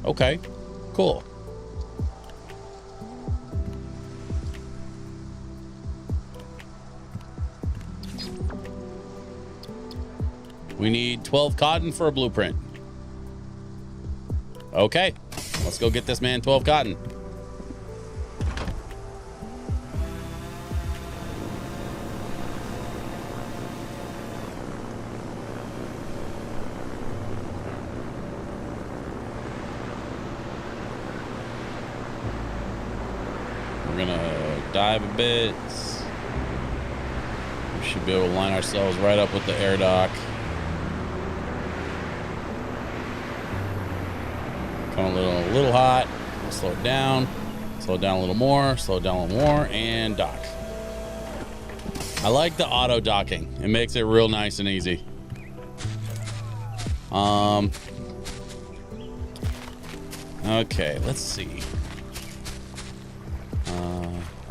Okay, cool. We need 12 cotton for a blueprint. Okay, let's go get this man 12 cotton. We're gonna dive a bit. We should be able to line ourselves right up with the air dock. Coming a little hot. We'll slow it down. Slow it down a little more. Slow it down a little more. And dock. I like the auto docking. It makes it real nice and easy. Okay, let's see.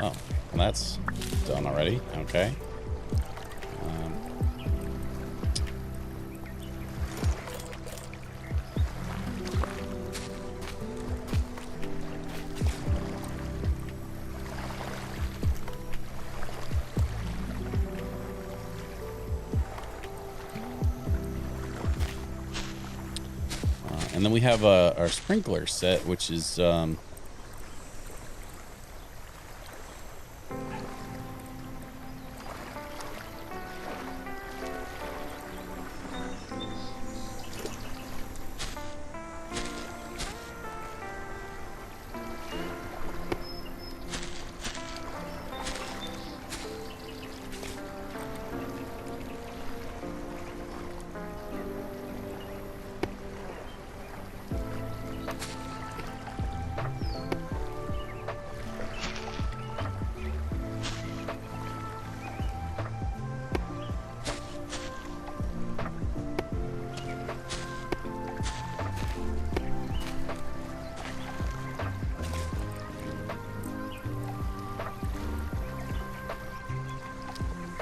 Oh, that's done already. Okay. And then we have our sprinkler set, which is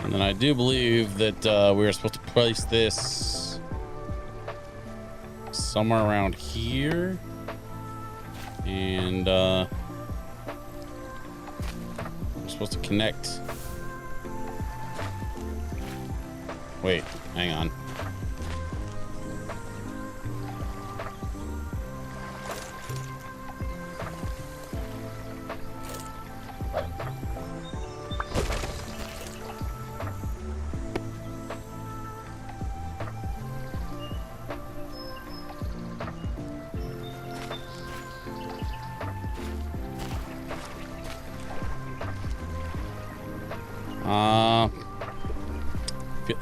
and then I do believe that we were supposed to place this somewhere around here. And we're supposed to connect. Wait, hang on.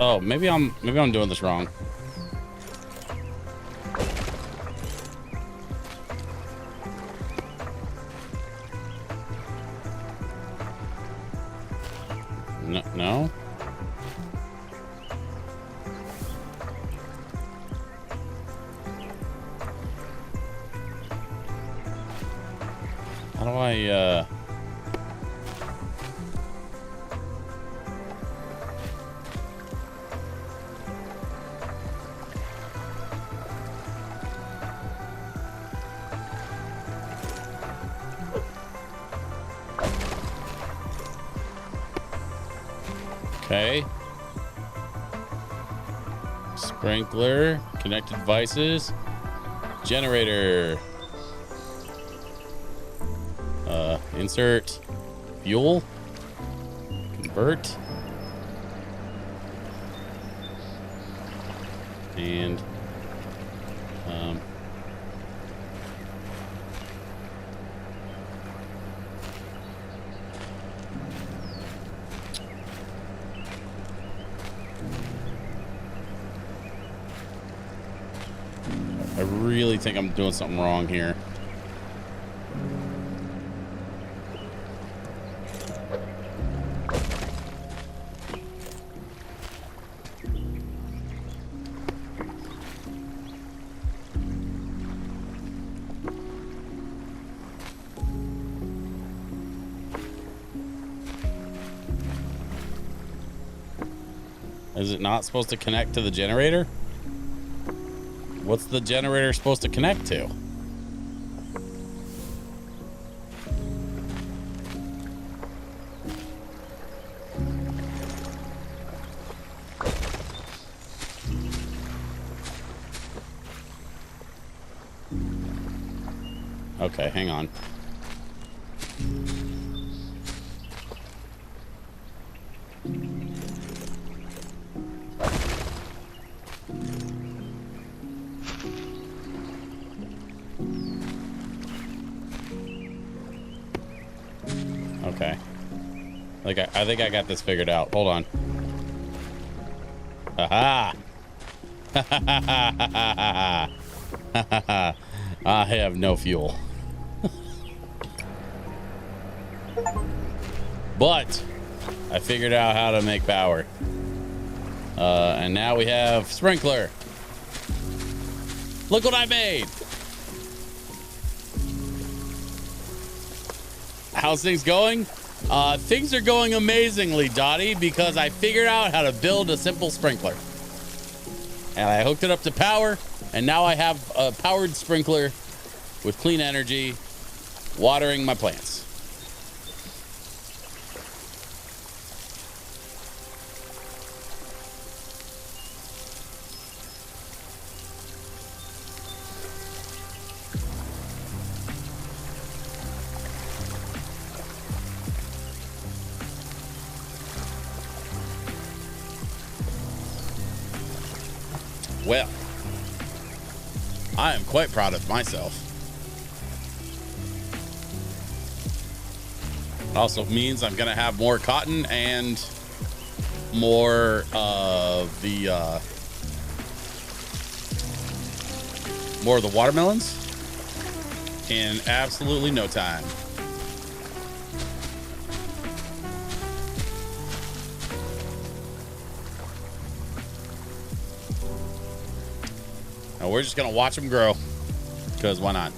Oh, maybe I'm doing this wrong. No. How do I Okay. Sprinkler, connected devices, generator, insert fuel, convert, and I really think I'm doing something wrong here. Is it not supposed to connect to the generator? What's the generator supposed to connect to? Okay, hang on. Okay. I think I got this figured out. Hold on. Aha! I have no fuel. But I figured out how to make power. And now we have sprinkler. Look what I made. How's things going? Things are going amazingly, Dottie, because I figured out how to build a simple sprinkler. And I hooked it up to power, and now I have a powered sprinkler with clean energy watering my plants. Well, I am quite proud of myself. It also means I'm going to have more cotton and more of the watermelons in absolutely no time. Now we're just going to watch them grow, because why not?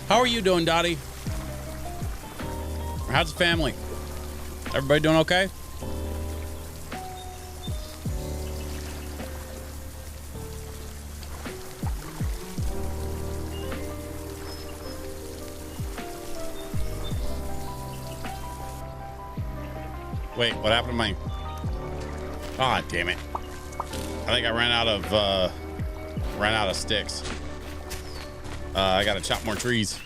How are you doing, Dottie? How's the family? Everybody doing okay? Wait, what happened to my... Ah, damn it. I think I ran out of sticks. I gotta chop more trees.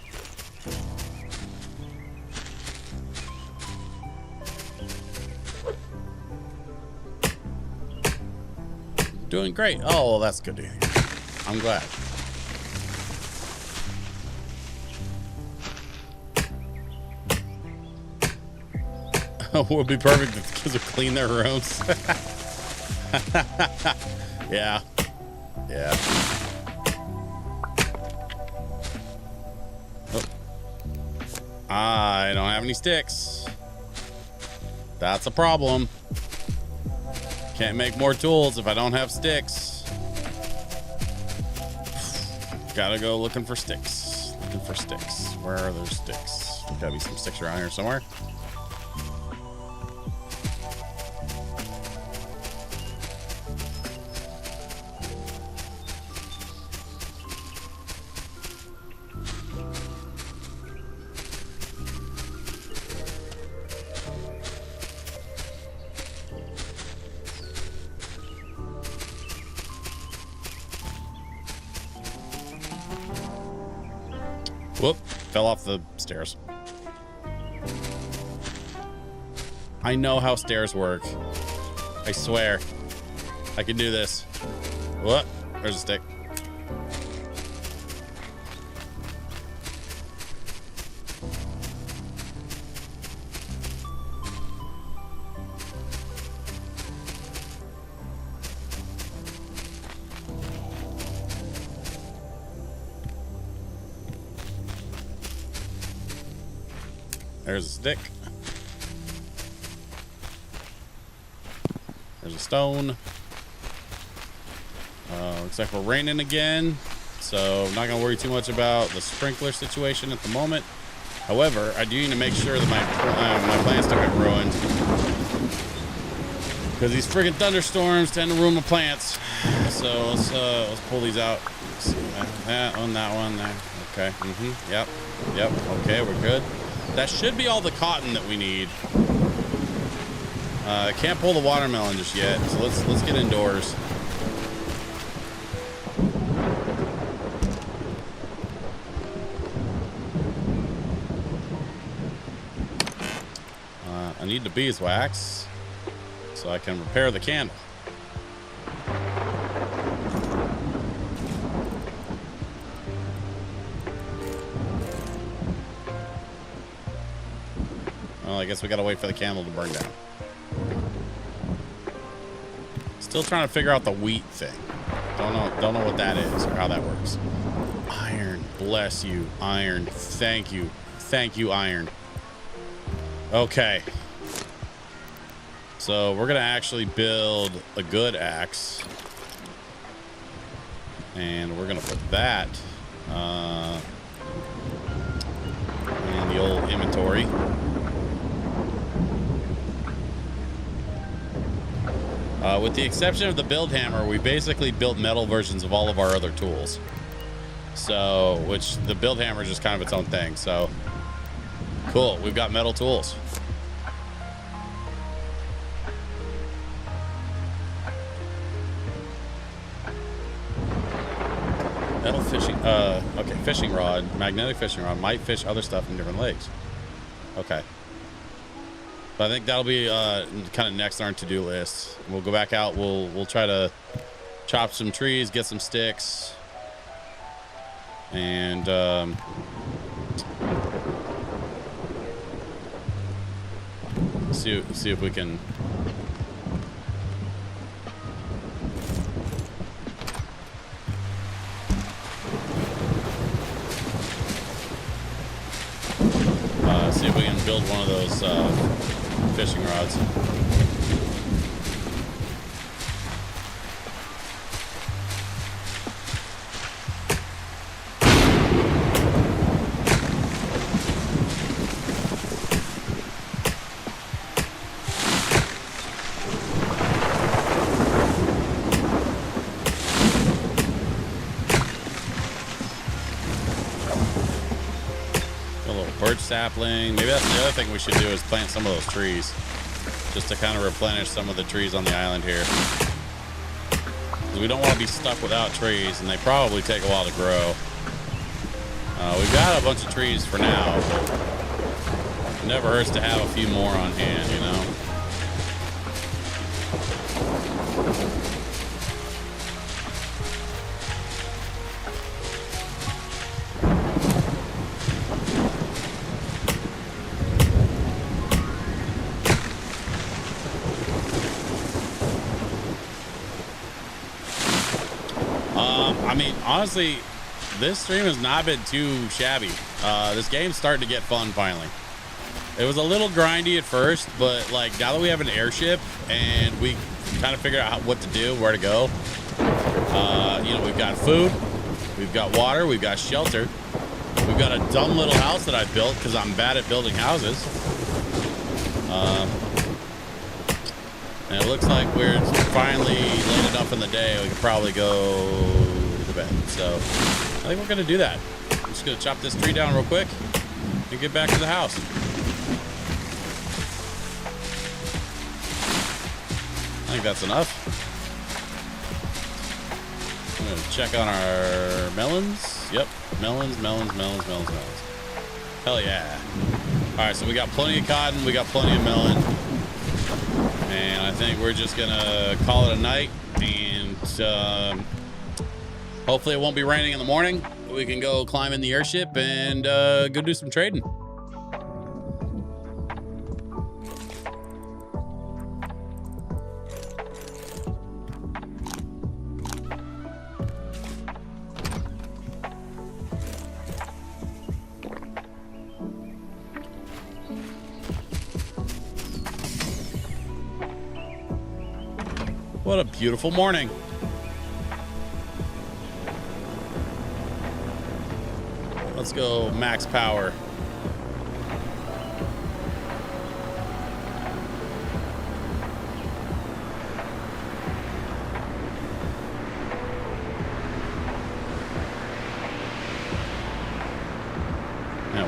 Doing great. Oh, well, that's good to hear. I'm glad. Would be perfect if the kids would clean their rooms. Yeah. Yeah. Oh. I don't have any sticks. That's a problem. Can't make more tools if I don't have sticks. Gotta go looking for sticks. Looking for sticks. Where are those sticks? There's gotta be some sticks around here somewhere. Whoop, fell off the stairs. I know how stairs work. I swear. I can do this. What? There's a stick. There's a stick. There's a stone. Looks like we're raining again. So I'm not going to worry too much about the sprinkler situation at the moment. However, I do need to make sure that my plants don't get ruined, because these friggin' thunderstorms tend to ruin my plants. So let's pull these out. Let's see that on that one there. Okay. Yep. Okay, we're good. That should be all the cotton that we need. Can't pull the watermelon just yet, so let's get indoors. I need the beeswax so I can repair the candle. Well, I guess we gotta wait for the candle to burn down. Still trying to figure out the wheat thing. Don't know what that is or how that works. Iron, bless you, iron. Thank you, iron. Okay. So we're gonna actually build a good axe, and we're gonna put that in the old inventory. With the exception of the build hammer, we basically built metal versions of all of our other tools. So, which the build hammer is just kind of its own thing. So, cool. We've got metal tools. Metal fishing. Okay, fishing rod, magnetic fishing rod, might fish other stuff in different lakes. Okay. But I think that'll be kind of next on our to-do list. We'll go back out. We'll try to chop some trees, get some sticks, and see if we can. See if we can build one of those fishing rods. Birch sapling. Maybe that's the other thing we should do, is plant some of those trees, just to kind of replenish some of the trees on the island here. We don't want to be stuck without trees, and they probably take a while to grow. We've got a bunch of trees for now, but it never hurts to have a few more on hand, you know? I mean, honestly, this stream has not been too shabby. This game's starting to get fun finally. It was a little grindy at first, but like now that we have an airship and we kind of figured out what to do, where to go, you know, we've got food, we've got water, we've got shelter, we've got a dumb little house that I built because I'm bad at building houses. And it looks like we're finally late enough in the day we could probably go to bed. So I think we're going to do that. I'm just going to chop this tree down real quick and get back to the house. I think that's enough. I'm going to check on our melons. Yep, melons. Hell yeah. All right, so we got plenty of cotton. We got plenty of melon. And I think we're just gonna call it a night, and hopefully it won't be raining in the morning. We can go climb in the airship and go do some trading. What a beautiful morning. Let's go max power.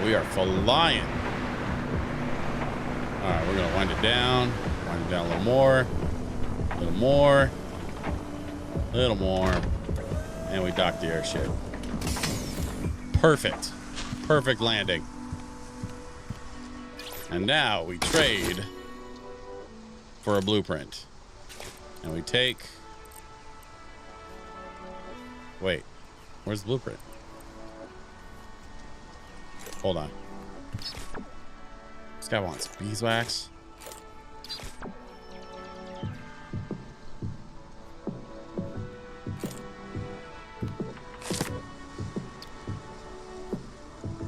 we are flying. All right, we're gonna wind it down a little more, a little more, a little more, and we dock the airship. Perfect. Perfect landing. And now we trade for a blueprint. And we take... Wait. Where's the blueprint? Hold on. This guy wants beeswax.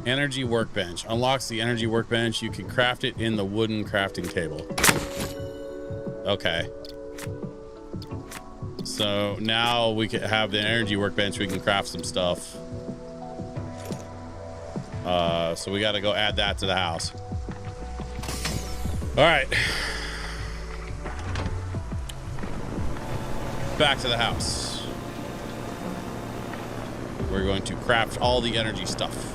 Energy workbench. Unlocks the energy workbench. You can craft it in the wooden crafting table. Okay. So now we can have the energy workbench. We can craft some stuff. So we got to go add that to the house. All right. Back to the house. We're going to craft all the energy stuff.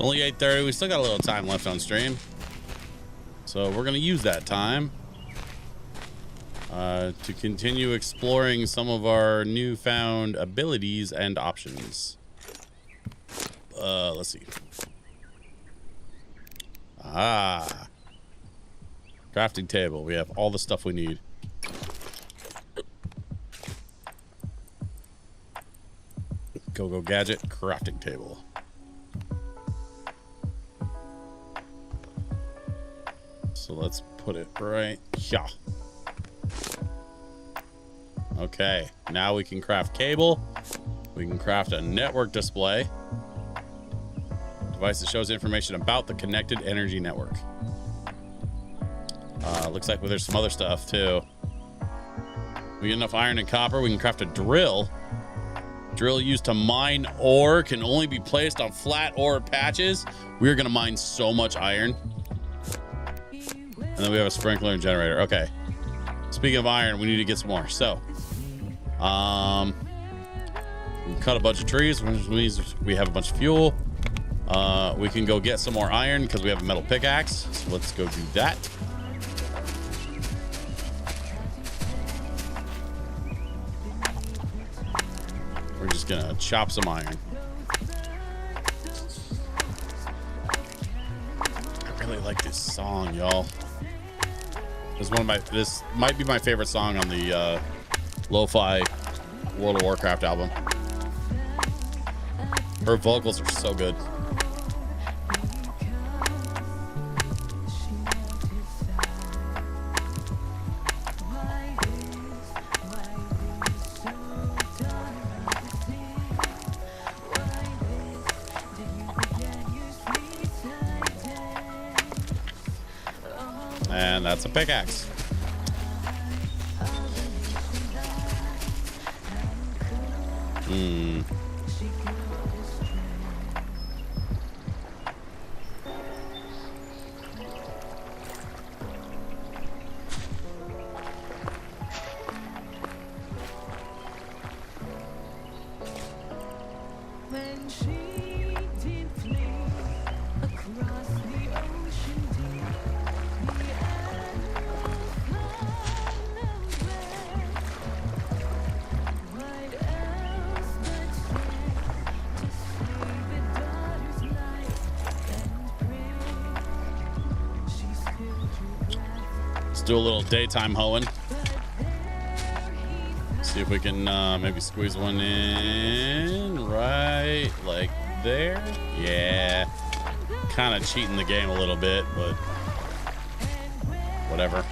Only 8:30. We still got a little time left on stream, so we're gonna use that time to continue exploring some of our newfound abilities and options. Let's see. Crafting table. We have all the stuff we need. Go gadget. Crafting table. So let's put it right here. Okay, now we can craft cable. We can craft a network display. Device that shows information about the connected energy network. Looks like there's some other stuff too. We get enough iron and copper. We can craft a drill. Drill used to mine ore can only be placed on flat ore patches. We're gonna mine so much iron. And then we have a sprinkler and generator. Okay. Speaking of iron, we need to get some more. So, we can cut a bunch of trees, which means we have a bunch of fuel. We can go get some more iron because we have a metal pickaxe. So let's go do that. We're just gonna chop some iron. I really like this song, y'all. This might be my favorite song on the Lo-Fi World of Warcraft album. Her vocals are so good. And that's a pickaxe. Do a little daytime hoeing. See if we can maybe squeeze one in right like there. Yeah, kind of cheating the game a little bit, but whatever.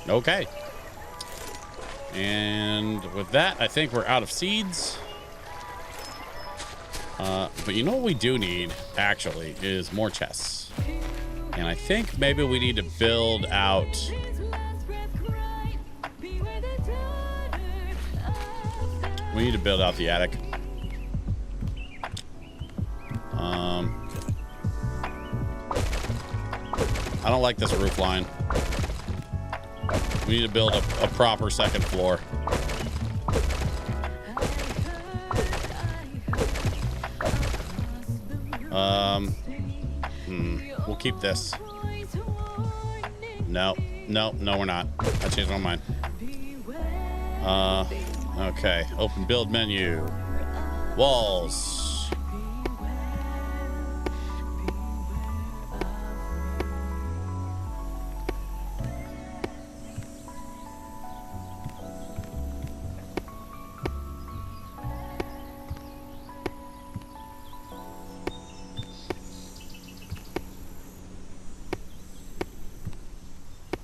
Okay. And with that, I think we're out of seeds. But you know what we do need, actually, is more chests. And I think maybe we need to build out... We need to build out the attic. I don't like this roof line. We need to build a proper second floor. We'll keep this. No, we're not. I changed my mind. Okay, open build menu. Walls.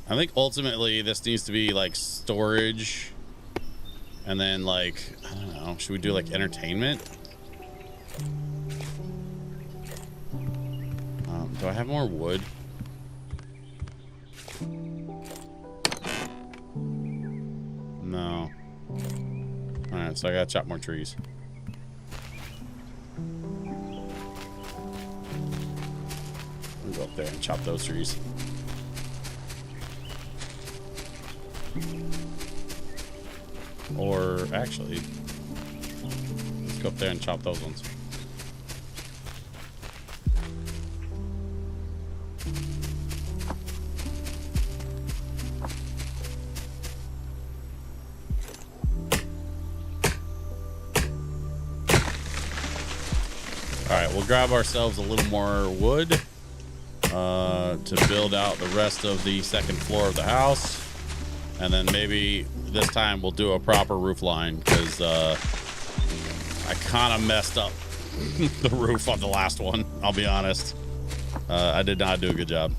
I think ultimately this needs to be like storage, and then like, I don't know, should we do like entertainment? Do I have more wood? No. Alright, so I gotta chop more trees. I'll go up there and chop those trees. Or actually, let's go up there and chop those ones. All right, we'll grab ourselves a little more wood to build out the rest of the second floor of the house. And then maybe this time we'll do a proper roof line, because I kind of messed up the roof on the last one. I'll be honest. I did not do a good job.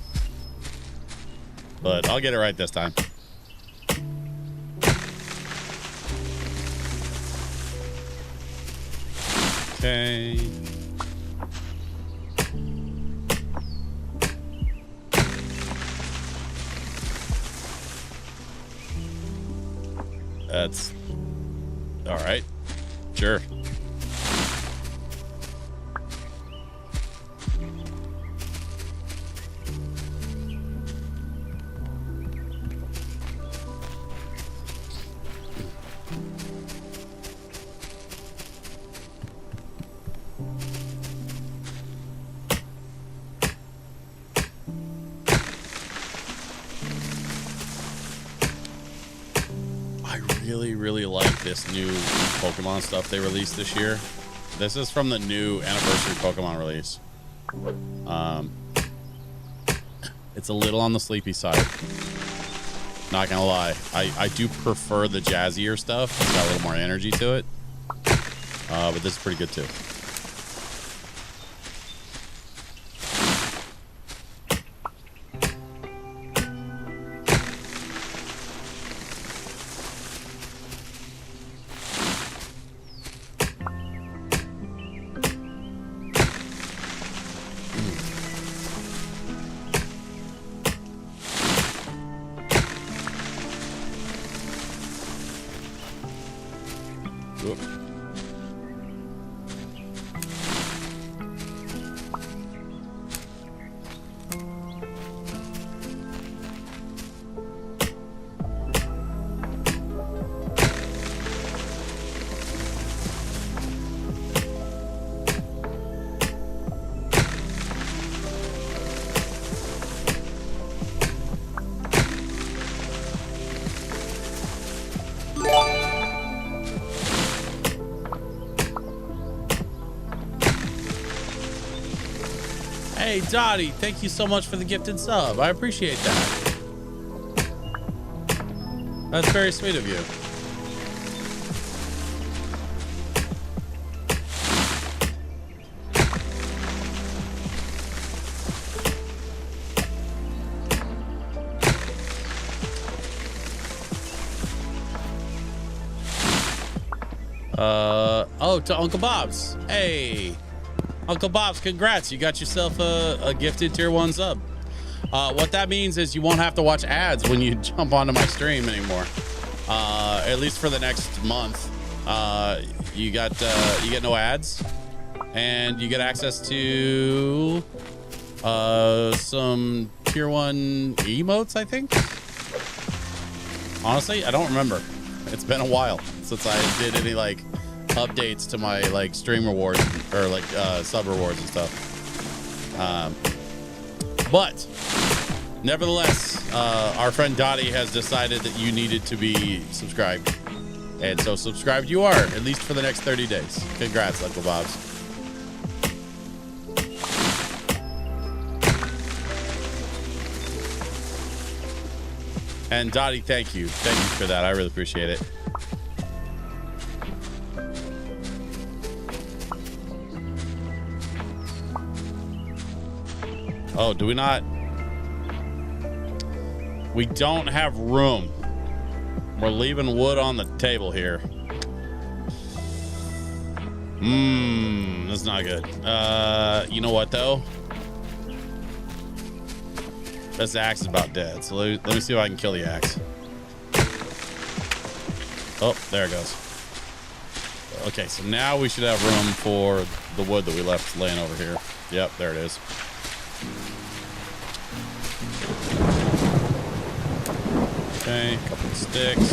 But I'll get it right this time. Okay. That's all right. Sure. Really like this new Pokemon stuff they released this year. This is from the new anniversary Pokemon release. It's a little on the sleepy side. Not gonna lie. I do prefer the jazzier stuff. It's got a little more energy to it. But this is pretty good too. Hey, Dottie, thank you so much for the gifted sub. I appreciate that. That's very sweet of you. Oh, to Uncle Bob's. Hey, Uncle Bob's, congrats. You got yourself a gifted tier 1 sub. What that means is you won't have to watch ads when you jump onto my stream anymore. At least for the next month. You get no ads, and you get access to some tier 1 emotes, I think. Honestly, I don't remember. It's been a while since I did any like updates to my like stream rewards or like sub rewards and stuff. But nevertheless, our friend Dottie has decided that you needed to be subscribed. And so subscribed you are, at least for the next 30 days. Congrats, Uncle Bob's. And Dottie, thank you. Thank you for that. I really appreciate it. Oh, do we not? We don't have room. We're leaving wood on the table here. That's not good. You know what though? This axe is about dead. So let me see if I can kill the axe. Oh, there it goes. Okay, so now we should have room for the wood that we left laying over here. Yep, there it is. Okay, a couple of sticks.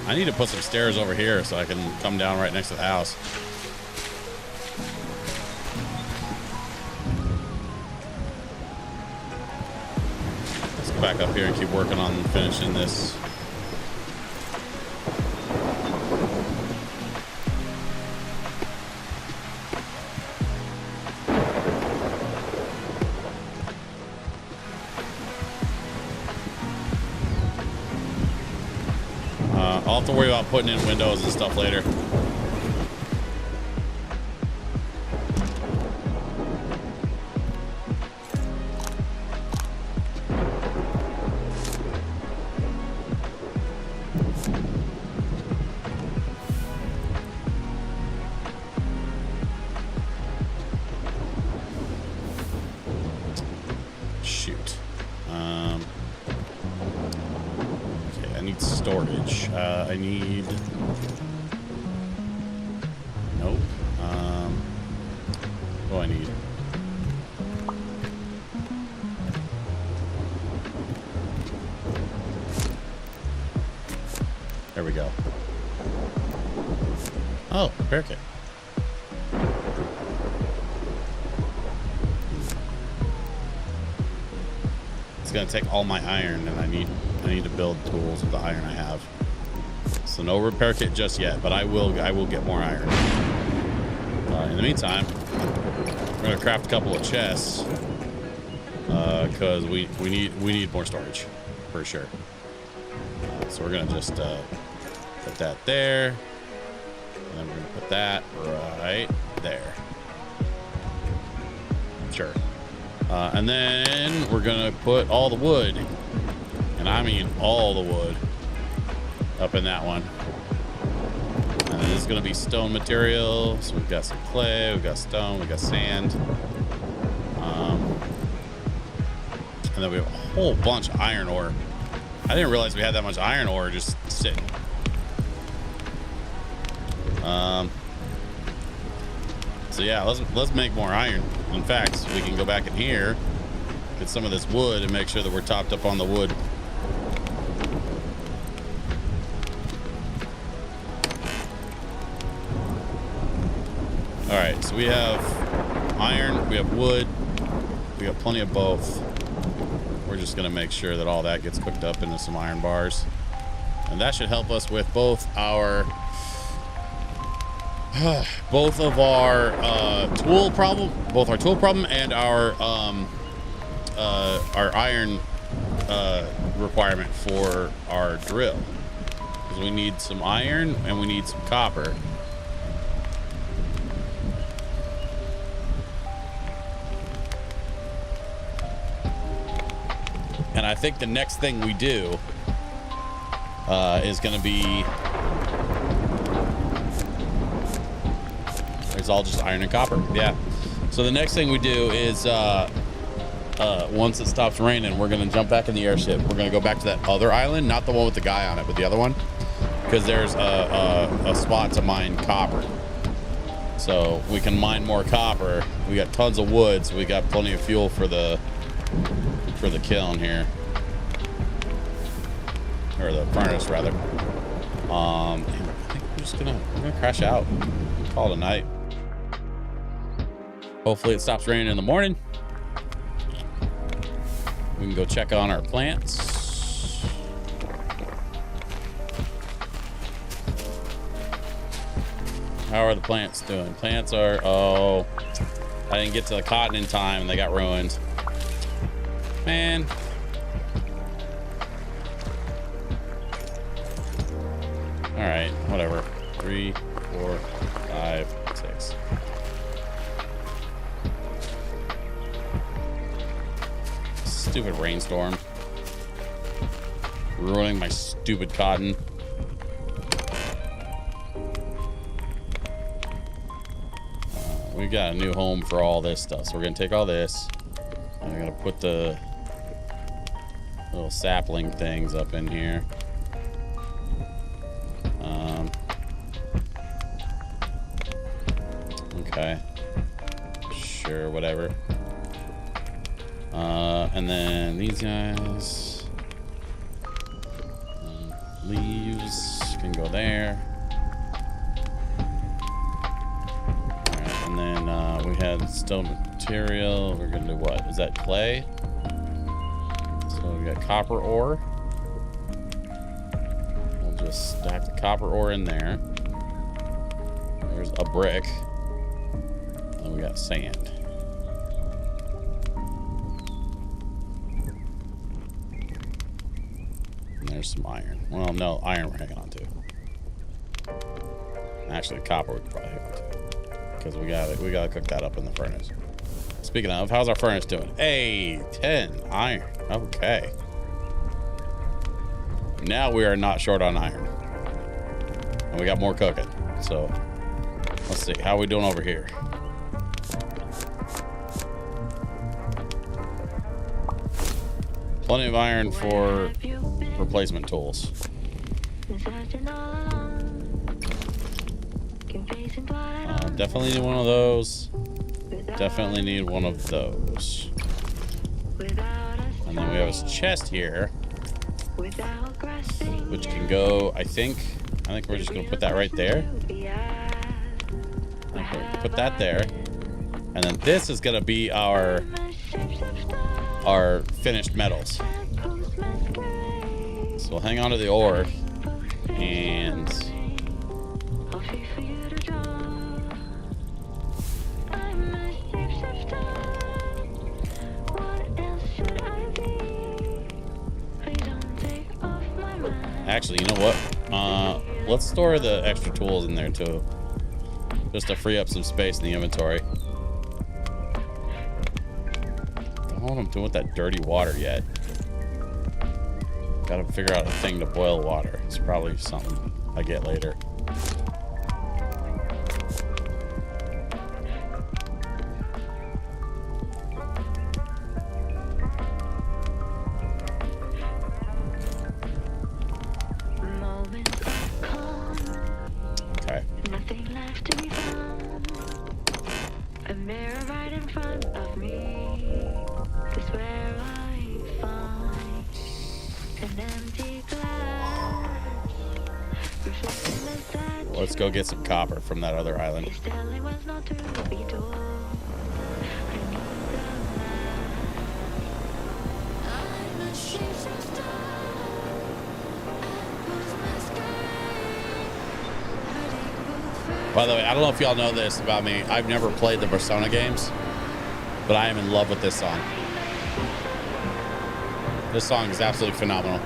I need to put some stairs over here so I can come down right next to the house. Let's go back up here and keep working on finishing this. I'll have to worry about putting in windows and stuff later. Shoot. Okay, I need storage. I need... Nope. What do I need? There we go. Oh, repair kit. It's gonna take all my iron, and I need to build tools with the iron I have. So no repair kit just yet, but I will get more iron. In the meantime, we're gonna craft a couple of chests because we need more storage for sure. So we're gonna just put that there, and then we're gonna put that right there. Sure. And then we're gonna put all the wood, and I mean all the wood, up in that one. And then this is gonna be stone material. So we've got some clay, we've got stone, we've got sand. And then we have a whole bunch of iron ore. I didn't realize we had that much iron ore just sitting. So yeah, let's make more iron. In fact, we can go back in here, get some of this wood, and make sure that we're topped up on the wood. All right, so we have iron, we have wood, we have plenty of both. We're just gonna make sure that all that gets cooked up into some iron bars, and that should help us with both our tool problem and our iron requirement for our drill, because we need some iron and we need some copper. And I think the next thing we do is going to be... It's all just iron and copper. Yeah. So the next thing we do is once it stops raining, we're going to jump back in the airship. We're going to go back to that other island, not the one with the guy on it, but the other one, because there's a spot to mine copper. So we can mine more copper. We got tons of wood, so we got plenty of fuel for the kiln here, or the furnace rather. I think we're gonna crash out, call it a night. Hopefully it stops raining in the morning. We can go check on our plants. How are the plants doing? Plants are, oh, I didn't get to the cotton in time and they got ruined. Man. All right, whatever. 3, 4, 5, 6. Stupid rainstorm. Ruining my stupid cotton. We got a new home for all this stuff. So we're gonna take all this and we're gonna put the little sapling things up in here. Okay. Sure, whatever. And then these guys, leaves can go there. All right, and then we had stone material. We're gonna do what? Is that clay? So we got copper ore. We'll just stack the copper ore in there. There's a brick. And we got sand. There's some iron. Well, no, iron we're hanging on to. Actually, copper we could probably hang on to, because we gotta cook that up in the furnace. Speaking of, how's our furnace doing? Hey, 10 iron. Okay. Now we are not short on iron, and we got more cooking. So let's see how we doing over here. Plenty of iron for replacement tools. Definitely need one of those. Definitely need one of those. And then we have a chest here, which can go, I think we're just gonna put that right there. Put that there. And then this is gonna be our finished metals. So we'll hang on to the ore and actually, you know what? Let's store the extra tools in there too, just to free up some space in the inventory. Don't know what I'm doing with that dirty water yet. Gotta figure out a thing to boil water. It's probably something I get later. Okay. Nothing left to be found. A mirror right in front of me is where I find an empty glass. Let's go get some copper from that other island. By the way, I don't know if y'all know this about me. I've never played the Persona games, but I am in love with this song. This song is absolutely phenomenal.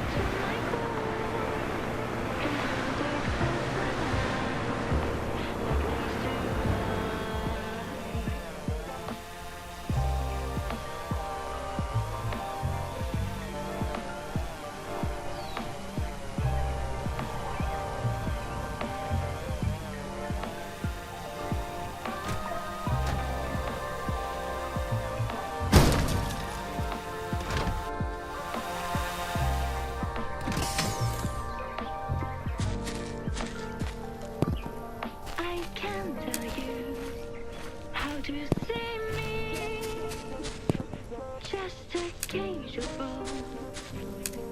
want to see me? Just a cage of bones.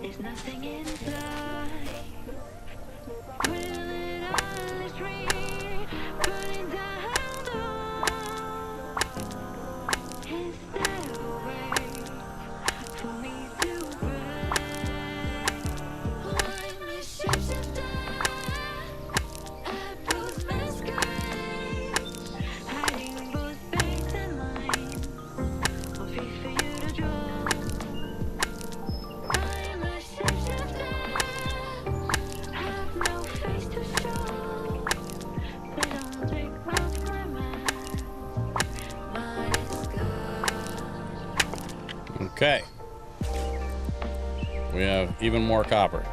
There's nothing inside. Will it on the street? Burning down the wall. Is there a way for me to break? I'm a shapeshifter. I pose masquerade. Hiding both face and mind. Or feet for you to draw. I'm a shapeshifter. Have no face to show. They don't take off my mask. My disguise. Okay. We have even more copper.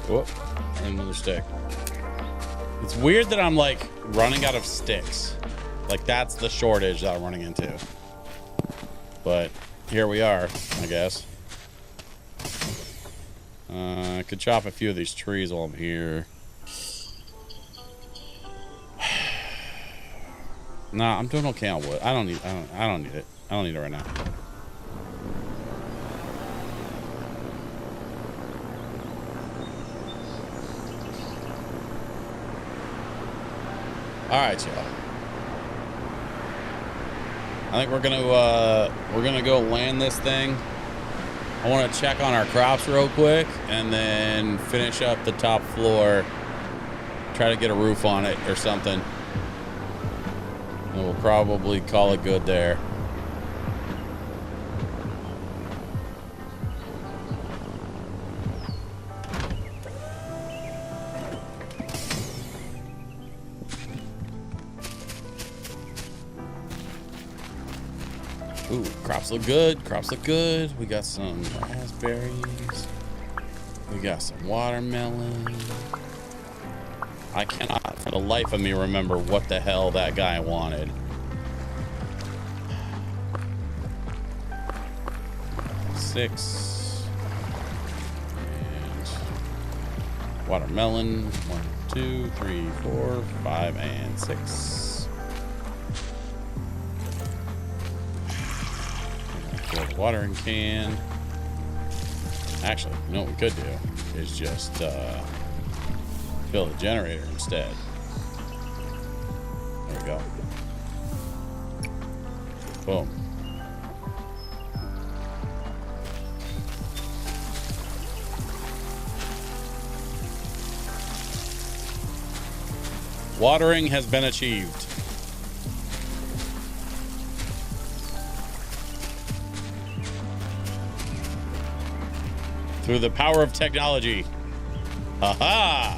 Whoop, another stick. It's weird that I'm like running out of sticks. Like that's the shortage that I'm running into. But here we are, I guess. I could chop a few of these trees while I'm here. Nah, I'm doing okay on wood. I don't need it. I don't need it right now. All right, y'all. I think we're gonna go land this thing. I want to check on our crops real quick and then finish up the top floor. Try to get a roof on it or something. And we'll probably call it good there. Ooh, crops look good. Crops look good. We got some raspberries. We got some watermelon. I cannot for the life of me remember what the hell that guy wanted. Six. And watermelon. 1, 2, 3, 4, 5, and 6. Fill the watering can. Actually, you know what we could do is just fill the generator instead. There we go. Boom. Watering has been achieved. Through the power of technology. Aha!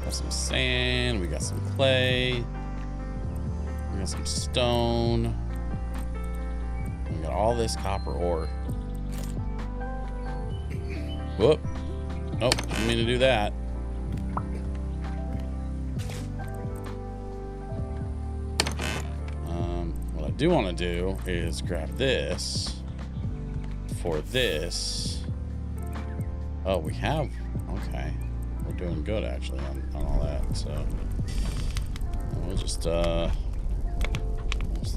Some sand, we got some clay, we got some stone, we got all this copper ore. Whoop. Nope, didn't mean to do that. What I do want to do is grab this for this. Oh, we have, okay. We're doing good actually on all that, so we'll just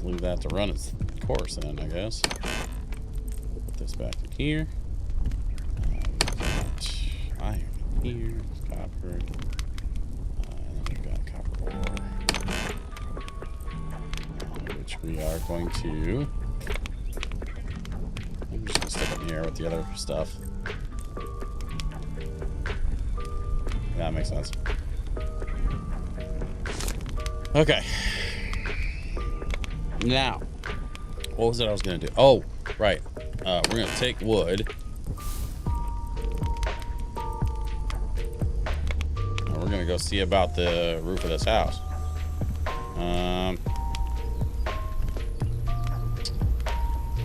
leave that to run its course then, I guess. Put this back in here. We've got iron here, copper, and then we've got which we are going to. I'm just gonna stick it in here with the other stuff. Yeah, that makes sense. Okay. Now, what was it I was gonna do? Oh, right. We're gonna take wood. And we're gonna go see about the roof of this house.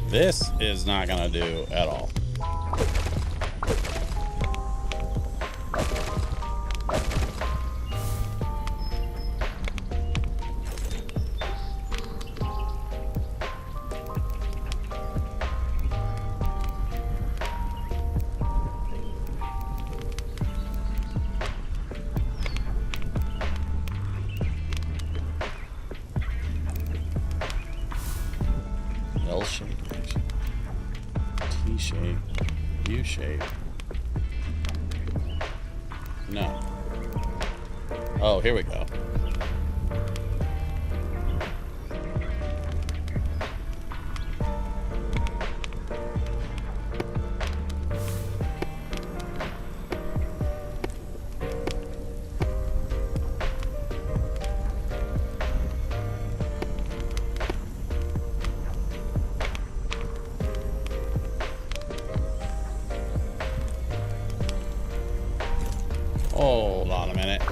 This is not gonna do at all. L shape, T shape, U shape. No. Oh, here we go. Hold on a minute.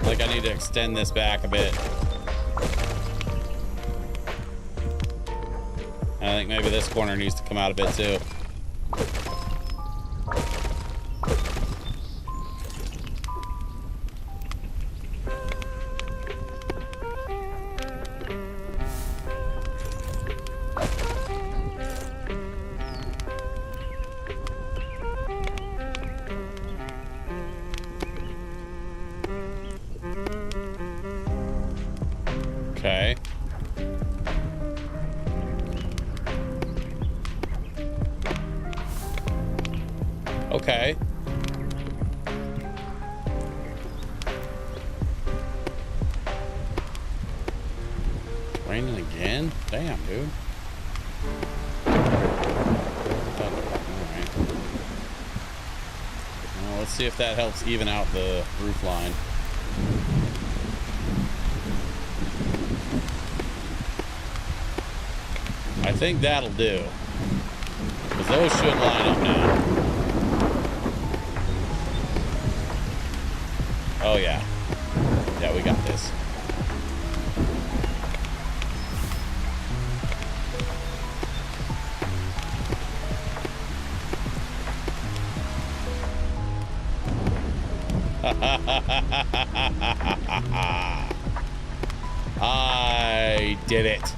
Like, I need to extend this back a bit. I think maybe this corner needs to come out a bit too. Okay. Okay. Raining again? Damn, dude. Alright. Well, let's see if that helps even out the roof line. I think that'll do. Because those should line up now. Oh, yeah. Yeah, we got this. I did it.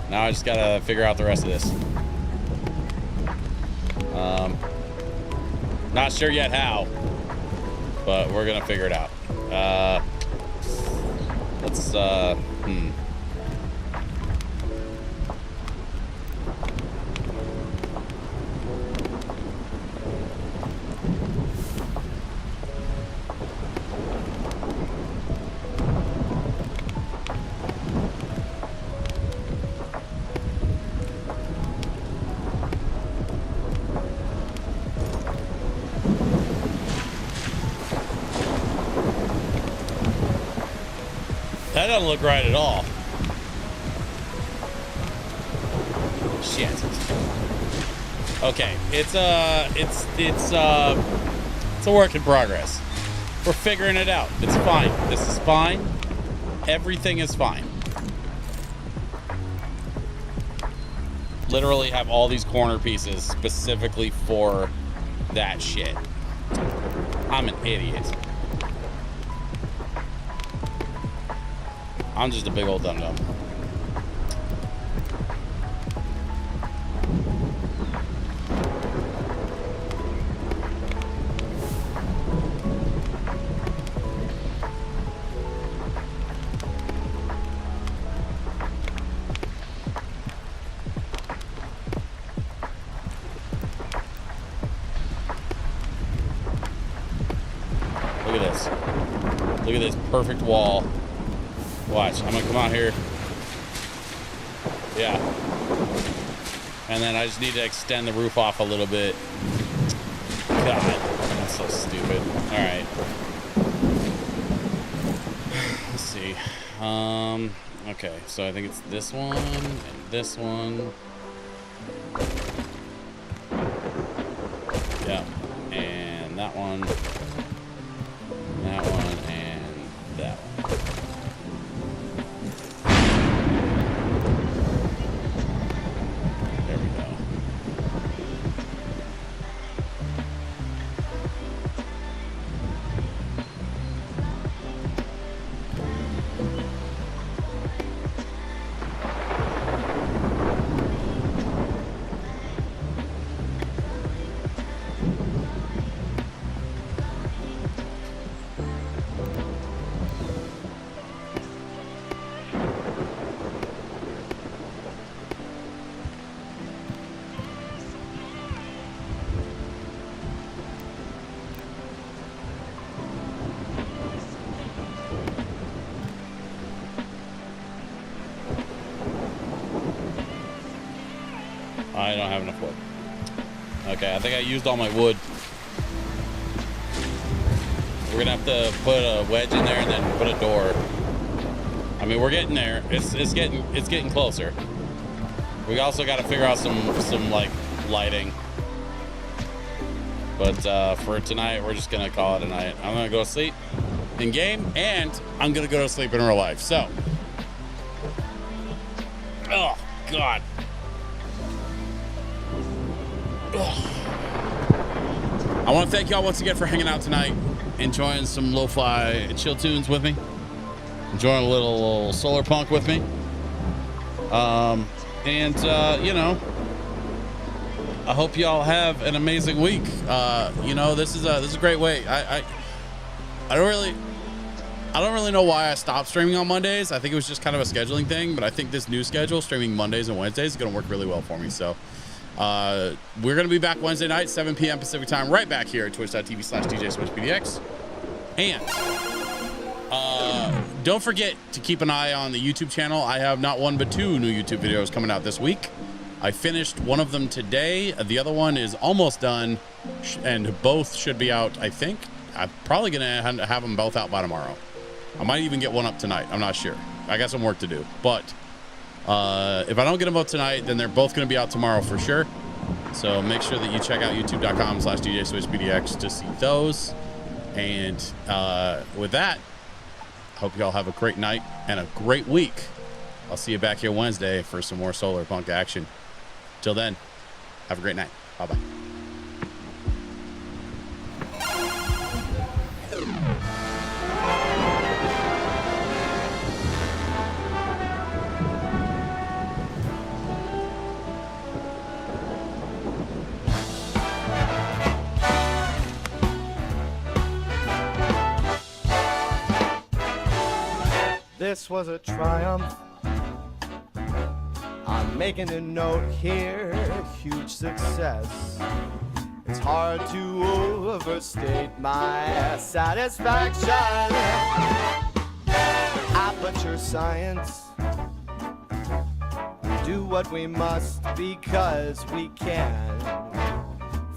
Now I just gotta figure out the rest of this. Not sure yet how, but we're gonna figure it out. Let's that doesn't look right at all. Shit. Okay, it's a work in progress. We're figuring it out. It's fine. This is fine. Everything is fine. Literally have all these corner pieces specifically for that shit. I'm an idiot. I'm just a big old dum-dum. Look at this perfect wall. Watch, I'm gonna come out here. Yeah. And then I just need to extend the roof off a little bit. God, that's so stupid. All right. Let's see. Okay, so I think it's this one and this one. Yeah, and that one, and that one, and that one. There we go. I don't have enough wood. Okay, I think I used all my wood. We're gonna have to put a wedge in there and then put a door. I mean, we're getting there. It's getting closer. We also got to figure out some like lighting. But for tonight, we're just gonna call it a night. I'm gonna go to sleep in game, and I'm gonna go to sleep in real life. So, oh God. I want to thank y'all once again for hanging out tonight, enjoying some lo-fi chill tunes with me, enjoying a little solar punk with me, you know, I hope y'all have an amazing week. You know, this is a great way. I don't really know why I stopped streaming on Mondays. I think it was just kind of a scheduling thing, but I think this new schedule, streaming Mondays and Wednesdays, is going to work really well for me. So we're going to be back Wednesday night, 7 p.m. Pacific time, right back here at twitch.tv/DJSwitchPDX. And don't forget to keep an eye on the YouTube channel. I have not one but two new YouTube videos coming out this week. I finished one of them today. The other one is almost done, and both should be out, I think. I'm probably going to have them both out by tomorrow. I might even get one up tonight. I'm not sure. I got some work to do. But if I don't get them out tonight, then they're both going to be out tomorrow for sure. So make sure that you check out youtube.com/DJSwitchPDX to see those. And with that, hope y'all have a great night and a great week. I'll see you back here Wednesday for some more solar punk action. Till then, have a great night. Bye-bye. This was a triumph. I'm making a note here, huge success. It's hard to overstate my satisfaction. Aperture science. Do what we must because we can.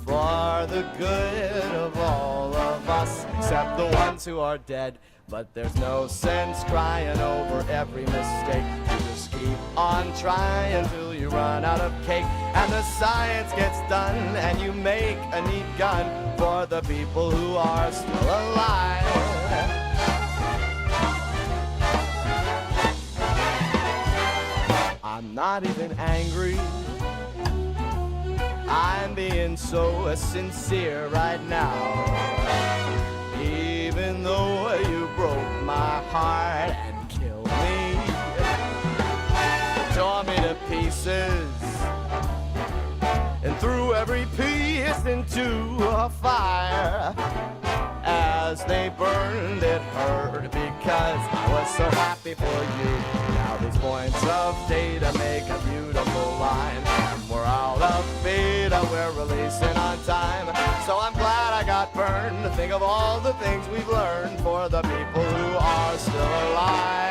For the good of all of us, except the ones who are dead. But there's no sense crying over every mistake. You just keep on trying till you run out of cake. And the science gets done and you make a neat gun for the people who are still alive. I'm not even angry. I'm being so sincere right now. Even though you broke my heart and killed me, tore me to pieces, and threw every piece into a fire. As they burned, it hurt because I was so happy for you. Now these points of data make a beautiful line, and we're out of fade. that we're releasing on time. So I'm glad I got burned to think of all the things we've learned for the people who are still alive.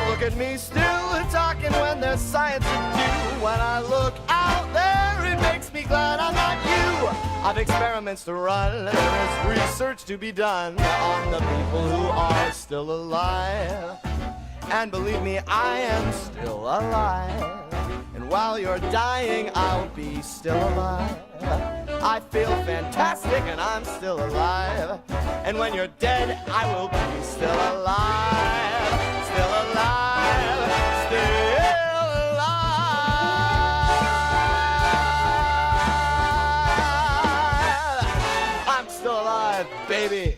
Look at me still talking when there's science to do. When I look out there, it makes me glad I'm not you. I've experiments to run, there is research to be done on the people who are still alive. And believe me, I am still alive. And while you're dying, I'll be still alive. I feel fantastic and I'm still alive. And when you're dead, I will be still alive. Still alive. Still alive. I'm still alive, baby.